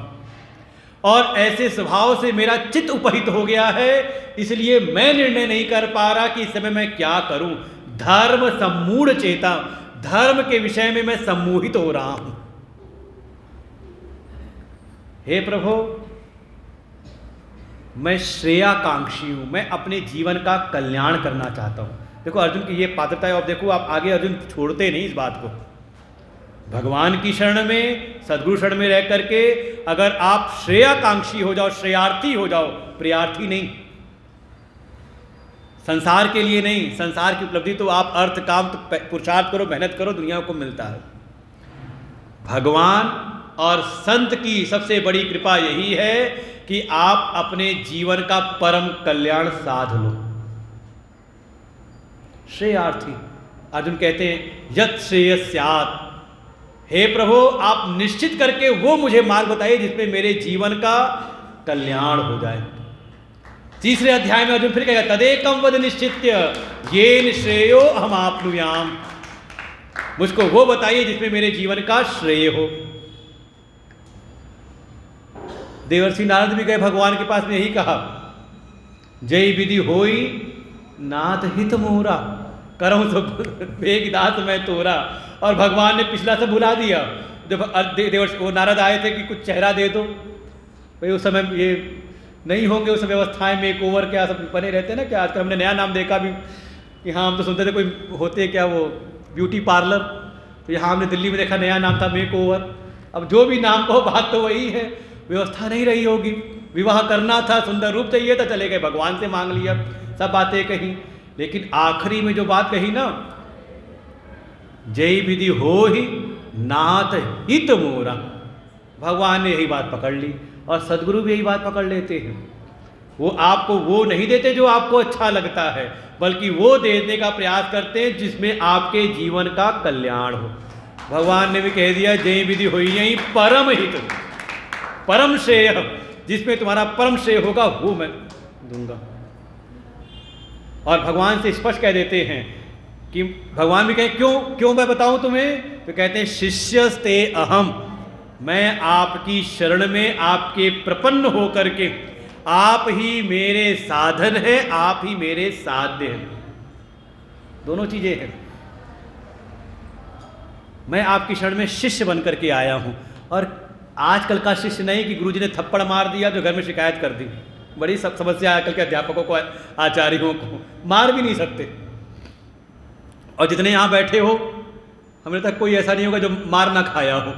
और ऐसे स्वभाव से मेरा चित्त उपहित हो गया है, इसलिए मैं निर्णय नहीं कर पा रहा कि इस समय मैं क्या करूं। धर्म सम्मूढ़ चेता, धर्म के विषय में मैं सम्मोहित हो रहा हूं। हे प्रभु, मैं श्रेयाकांक्षी हूं, मैं अपने जीवन का कल्याण करना चाहता हूं। देखो अर्जुन की ये पात्रता है। अब देखो आप आगे अर्जुन छोड़ते नहीं इस बात को। भगवान की शरण में, सद्गुरु शरण में रह करके अगर आप श्रेयाकांक्षी हो जाओ, श्रेयार्थी हो जाओ, प्रियार्थी नहीं, संसार के लिए नहीं, संसार की उपलब्धि तो आप अर्थ काम तो पुरुषार्थ करो, मेहनत करो, दुनिया को मिलता है। भगवान और संत की सबसे बड़ी कृपा यही है कि आप अपने जीवन का परम कल्याण साध लो। श्रेयार्थी अर्जुन कहते हैं यत् श्रेयस्यात्, हे प्रभु आप निश्चित करके वो मुझे मार्ग बताइए जिसमें मेरे जीवन का कल्याण हो जाए। तीसरे अध्याय में अर्जुन फिर कहेगा तदेकम वद निश्चित्य येन श्रेयो हम आपनुयाम, मुझको वो बताइए जिसमें मेरे जीवन का श्रेय हो। देवर्षि नारद भी गए भगवान के पास में, यही कहा जय विधि होई नाथ हित मोरा, करऊं तो वेग दास मैं तोरा। और भगवान ने पिछला सब भुला दिया। जब देवर्षि वो नारद आए थे कि कुछ चेहरा दे दो, भाई उस समय ये नहीं होंगे, उस व्यवस्थाएं मेक ओवर क्या सब बने रहते हैं ना। क्या आजकल हमने नया नाम देखा भी कि हाँ, हम तो सुनते थे कोई होते क्या वो ब्यूटी पार्लर, तो यहाँ हमने दिल्ली में देखा नया नाम था मेक ओवर। अब जो भी नाम कहो बात तो वही है, व्यवस्था नहीं रही होगी। विवाह करना था, सुंदर रूप चाहिए था, चले गए भगवान से मांग लिया, सब बातें कही, लेकिन आखिरी में जो बात कही ना, जय विधि हो ही नाथ हित मोरा, भगवान ने यही बात पकड़ ली। और सद्गुरु भी यही बात पकड़ लेते हैं। वो आपको वो नहीं देते जो आपको अच्छा लगता है, बल्कि वो देने का प्रयास करते हैं जिसमें आपके जीवन का कल्याण हो। भगवान ने भी कह दिया जय विधि होई यही परम हित, परम श्रेय, जिसमें तुम्हारा परम श्रेय होगा वो मैं दूंगा। और भगवान से स्पष्ट कह देते हैं कि भगवान भी कहें क्यों मैं बताऊं तुम्हें, तो कहते हैं शिष्यस्ते अहम, मैं आपकी शरण में आपके प्रपन्न होकर के, आप ही मेरे साधन हैं, आप ही मेरे साध्य हैं। दोनों चीजें हैं। मैं आपकी शरण में शिष्य बन करके आया हूं, और आजकल का शिष्य नहीं कि गुरुजी ने थप्पड़ मार दिया जो घर में शिकायत कर दी। बड़ी सब समस्या आजकल के अध्यापकों को, आचार्यों को, मार भी नहीं सकते। और जितने यहां बैठे हो, हमें तक कोई ऐसा नहीं होगा जो मार ना खाया हो।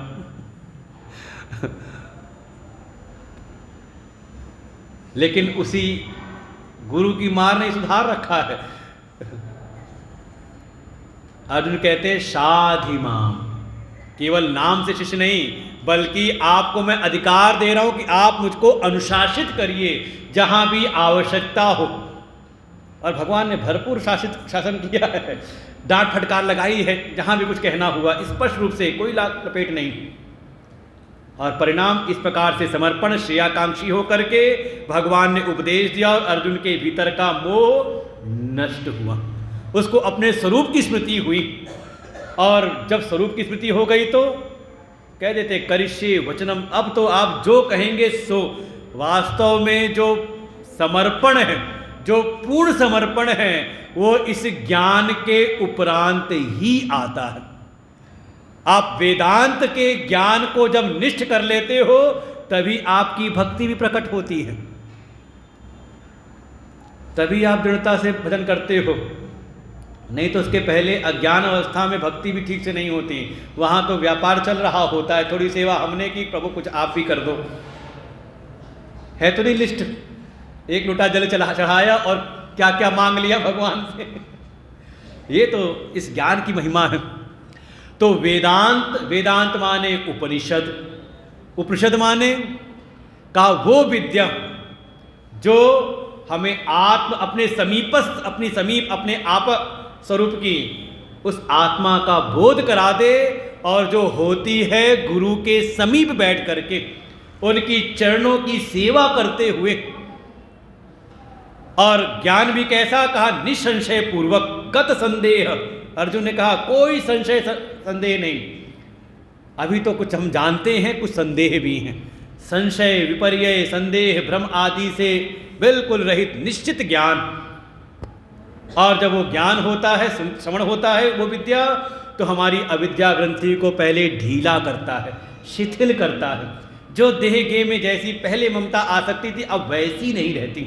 लेकिन उसी गुरु की मार ने सुधार रखा है। अर्जुन कहते हैं शाधिमाम, केवल नाम से शिष्य नहीं, बल्कि आपको मैं अधिकार दे रहा हूं कि आप मुझको अनुशासित करिए जहां भी आवश्यकता हो। और भगवान ने भरपूर शासन किया है, डांट फटकार लगाई है जहां भी कुछ कहना हुआ, स्पष्ट रूप से, कोई लात लपेट नहीं। और परिणाम इस प्रकार से समर्पण श्रेयाकांक्षी होकर के भगवान ने उपदेश दिया और अर्जुन के भीतर का मोह नष्ट हुआ, उसको अपने स्वरूप की स्मृति हुई। और जब स्वरूप की स्मृति हो गई तो कह देते करिष्ये वचनम, अब तो आप जो कहेंगे सो। वास्तव में जो समर्पण है, जो पूर्ण समर्पण है, वो इस ज्ञान के उपरांत ही आता है। आप वेदांत के ज्ञान को जब निष्ठ कर लेते हो तभी आपकी भक्ति भी प्रकट होती है, तभी आप दृढ़ता से भजन करते हो। नहीं तो उसके पहले अज्ञान अवस्था में भक्ति भी ठीक से नहीं होती, वहाँ तो व्यापार चल रहा होता है, थोड़ी सेवा हमने की, प्रभु कुछ आप भी कर दो, है तो नहीं लिस्ट। एक लोटा जल चढ़ाया और क्या क्या मांग लिया भगवान से। ये तो इस ज्ञान की महिमा है। तो वेदांत, वेदांत माने उपनिषद, उपनिषद माने का वो विद्या जो हमें आत्म, अपने समीपस्थ, अपनी समीप, अपने आप स्वरूप की उस आत्मा का बोध करा दे, और जो होती है गुरु के समीप बैठ करके उनकी चरणों की सेवा करते हुए। और ज्ञान भी कैसा कहा, निसंशय पूर्वक गत संदेह। अर्जुन ने कहा कोई संशय संदेह नहीं। अभी तो कुछ हम जानते हैं, कुछ संदेह भी हैं। संशय, विपर्यय, संदेह, भ्रम आदि से बिल्कुल रहित निश्चित ज्ञान। और जब वो ज्ञान होता है, श्रवण होता है वो विद्या, तो हमारी अविद्या ग्रंथि को पहले ढीला करता है, शिथिल करता है। जो देह गेह में जैसी पहले ममता आसक्ति थी अब वैसी नहीं रहती।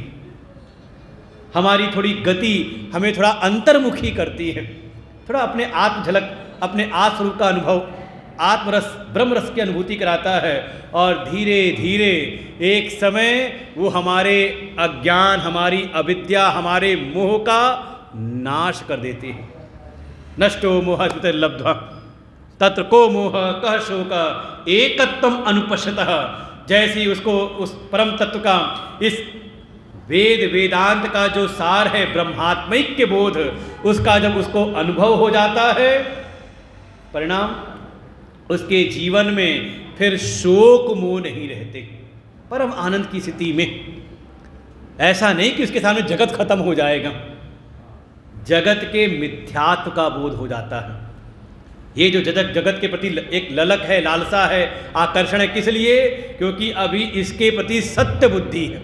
हमारी थोड़ी गति हमें थोड़ा अंतर्मुखी करती है, थोड़ा अपने आत्म झलक, अपने आत्मस्वरूप का अनुभव, आत्मरस, ब्रह्म रस की अनुभूति कराता है। और धीरे धीरे एक समय वो हमारे अज्ञान, हमारी अविद्या, हमारे मोह का नाश कर देती है। नष्टो मोह लब्ध्वा तत्र को मोह कह शोक एकत्वम अनुपश्यतः। जैसी उसको उस परम तत्व का, इस वेद वेदांत का जो सार है ब्रह्मात्मैक्य बोध, उसका जब उसको अनुभव हो जाता है, परिणाम उसके जीवन में फिर शोक मोह नहीं रहते, परम आनंद की स्थिति में। ऐसा नहीं कि उसके सामने जगत खत्म हो जाएगा, जगत के मिथ्यात्व का बोध हो जाता है। ये जो जगत के प्रति एक ललक है, लालसा है, आकर्षण है, किस लिए? क्योंकि अभी इसके प्रति सत्य बुद्धि है।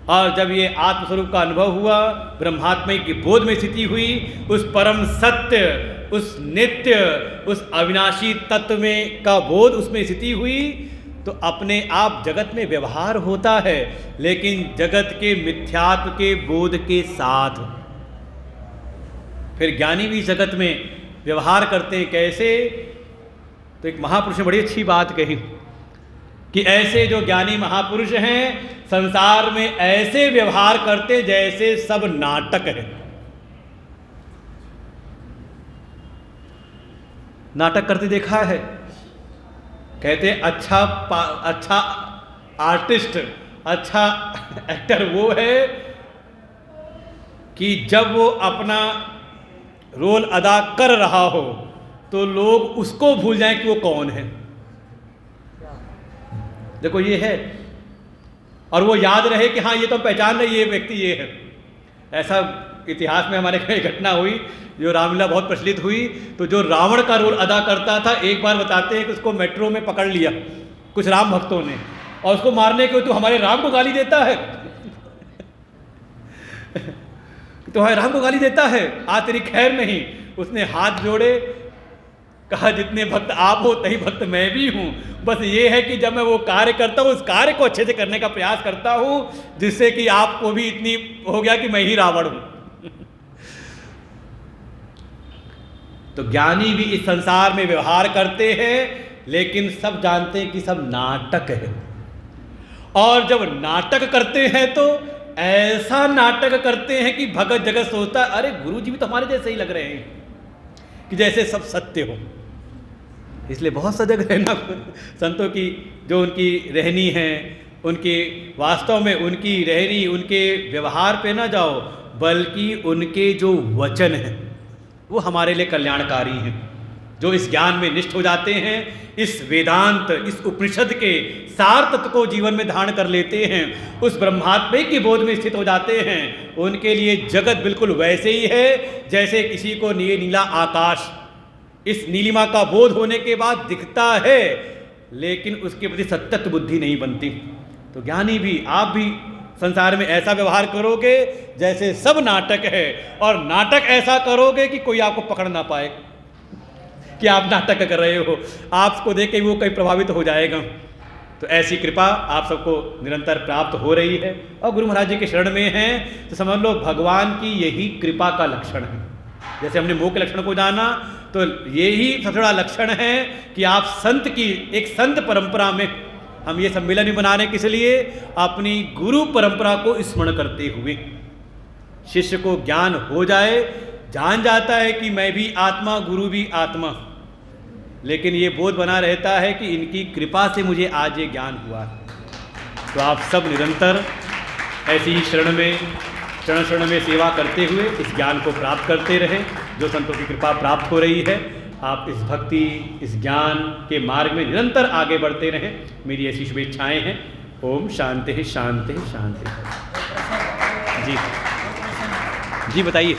और जब ये आत्मस्वरूप का अनुभव हुआ, ब्रह्मात्मा की बोध में स्थिति हुई, उस परम सत्य, उस नित्य, उस अविनाशी तत्व में का बोध उसमें स्थिति हुई, तो अपने आप जगत में व्यवहार होता है, लेकिन जगत के मिथ्यात्व के बोध के साथ। फिर ज्ञानी भी जगत में व्यवहार करते हैं कैसे? तो एक महापुरुष ने बड़ी अच्छी बात कही कि ऐसे जो ज्ञानी महापुरुष हैं संसार में ऐसे व्यवहार करते जैसे सब नाटक है। नाटक करते देखा है? कहते अच्छा आर्टिस्ट, अच्छा एक्टर वो है कि जब वो अपना रोल अदा कर रहा हो तो लोग उसको भूल जाएं कि वो कौन है। देखो ये है, और वो याद रहे कि हाँ ये तो पहचान रहे, ये व्यक्ति ये है। ऐसा इतिहास में हमारे एक घटना हुई, जो रामलीला बहुत प्रचलित हुई, तो जो रावण का रोल अदा करता था, एक बार बताते हैं कि उसको मेट्रो में पकड़ लिया कुछ राम भक्तों ने, और उसको मारने के तो हमारे राम को गाली देता है तो हमारे राम को गाली देता है, आज तेरी खैर नहीं। उसने हाथ जोड़े, कहा जितने भक्त आप हो तही भक्त मैं भी हूँ, बस ये है कि जब मैं वो कार्य करता हूँ उस कार्य को अच्छे से करने का प्रयास करता हूँ जिससे कि आपको भी इतनी हो गया कि मैं ही रावण हूँ। तो ज्ञानी भी इस संसार में व्यवहार करते हैं, लेकिन सब जानते हैं कि सब नाटक है। और जब नाटक करते हैं तो ऐसा नाटक करते हैं कि भगत जगत सोचता है अरे गुरु जी भी तो हमारे जैसे ही लग रहे हैं, कि जैसे सब सत्य हो। इसलिए बहुत सजग रहना संतों की, जो उनकी रहनी है, उनके वास्तव में उनकी रहनी, उनके व्यवहार पे ना जाओ, बल्कि उनके जो वचन हैं वो हमारे लिए कल्याणकारी हैं। जो इस ज्ञान में निष्ठ हो जाते हैं, इस वेदांत, इस उपनिषद के सार तत्व को जीवन में धारण कर लेते हैं, उस ब्रह्मात्मा के बोध में स्थित हो जाते हैं, उनके लिए जगत बिल्कुल वैसे ही है जैसे किसी को नीला आकाश इस नीलिमा का बोध होने के बाद दिखता है, लेकिन उसके प्रति सतत बुद्धि नहीं बनती। तो ज्ञानी भी, आप भी संसार में ऐसा व्यवहार करोगे जैसे सब नाटक है, और नाटक ऐसा करोगे कि कोई आपको पकड़ ना पाए कि आप नाटक कर रहे हो, आपको देख के वो कहीं प्रभावित हो जाएगा। तो ऐसी कृपा आप सबको निरंतर प्राप्त हो रही है, और गुरु महाराज जी के शरण में हैं तो समझ लो भगवान की यही कृपा का लक्षण है। जैसे हमने मोह के लक्षण को जाना, तो यही सबसे बड़ा लक्षण है कि आप संत की, एक संत परंपरा में, हम ये सम्मेलन भी बना रहे हैं किस लिए, अपनी गुरु परंपरा को स्मरण करते हुए शिष्य को ज्ञान हो जाए, जान जाता है कि मैं भी आत्मा, गुरु भी आत्मा, लेकिन ये बोध बना रहता है कि इनकी कृपा से मुझे आज ये ज्ञान हुआ। तो आप सब निरंतर ऐसी ही शरण में सेवा करते हुए इस ज्ञान को प्राप्त करते रहें, जो संतों की कृपा प्राप्त हो रही है। आप इस भक्ति, इस ज्ञान के मार्ग में निरंतर आगे बढ़ते रहें, मेरी ऐसी शुभेच्छाएं हैं। ओम शांति शांति शांति। जी बताइए।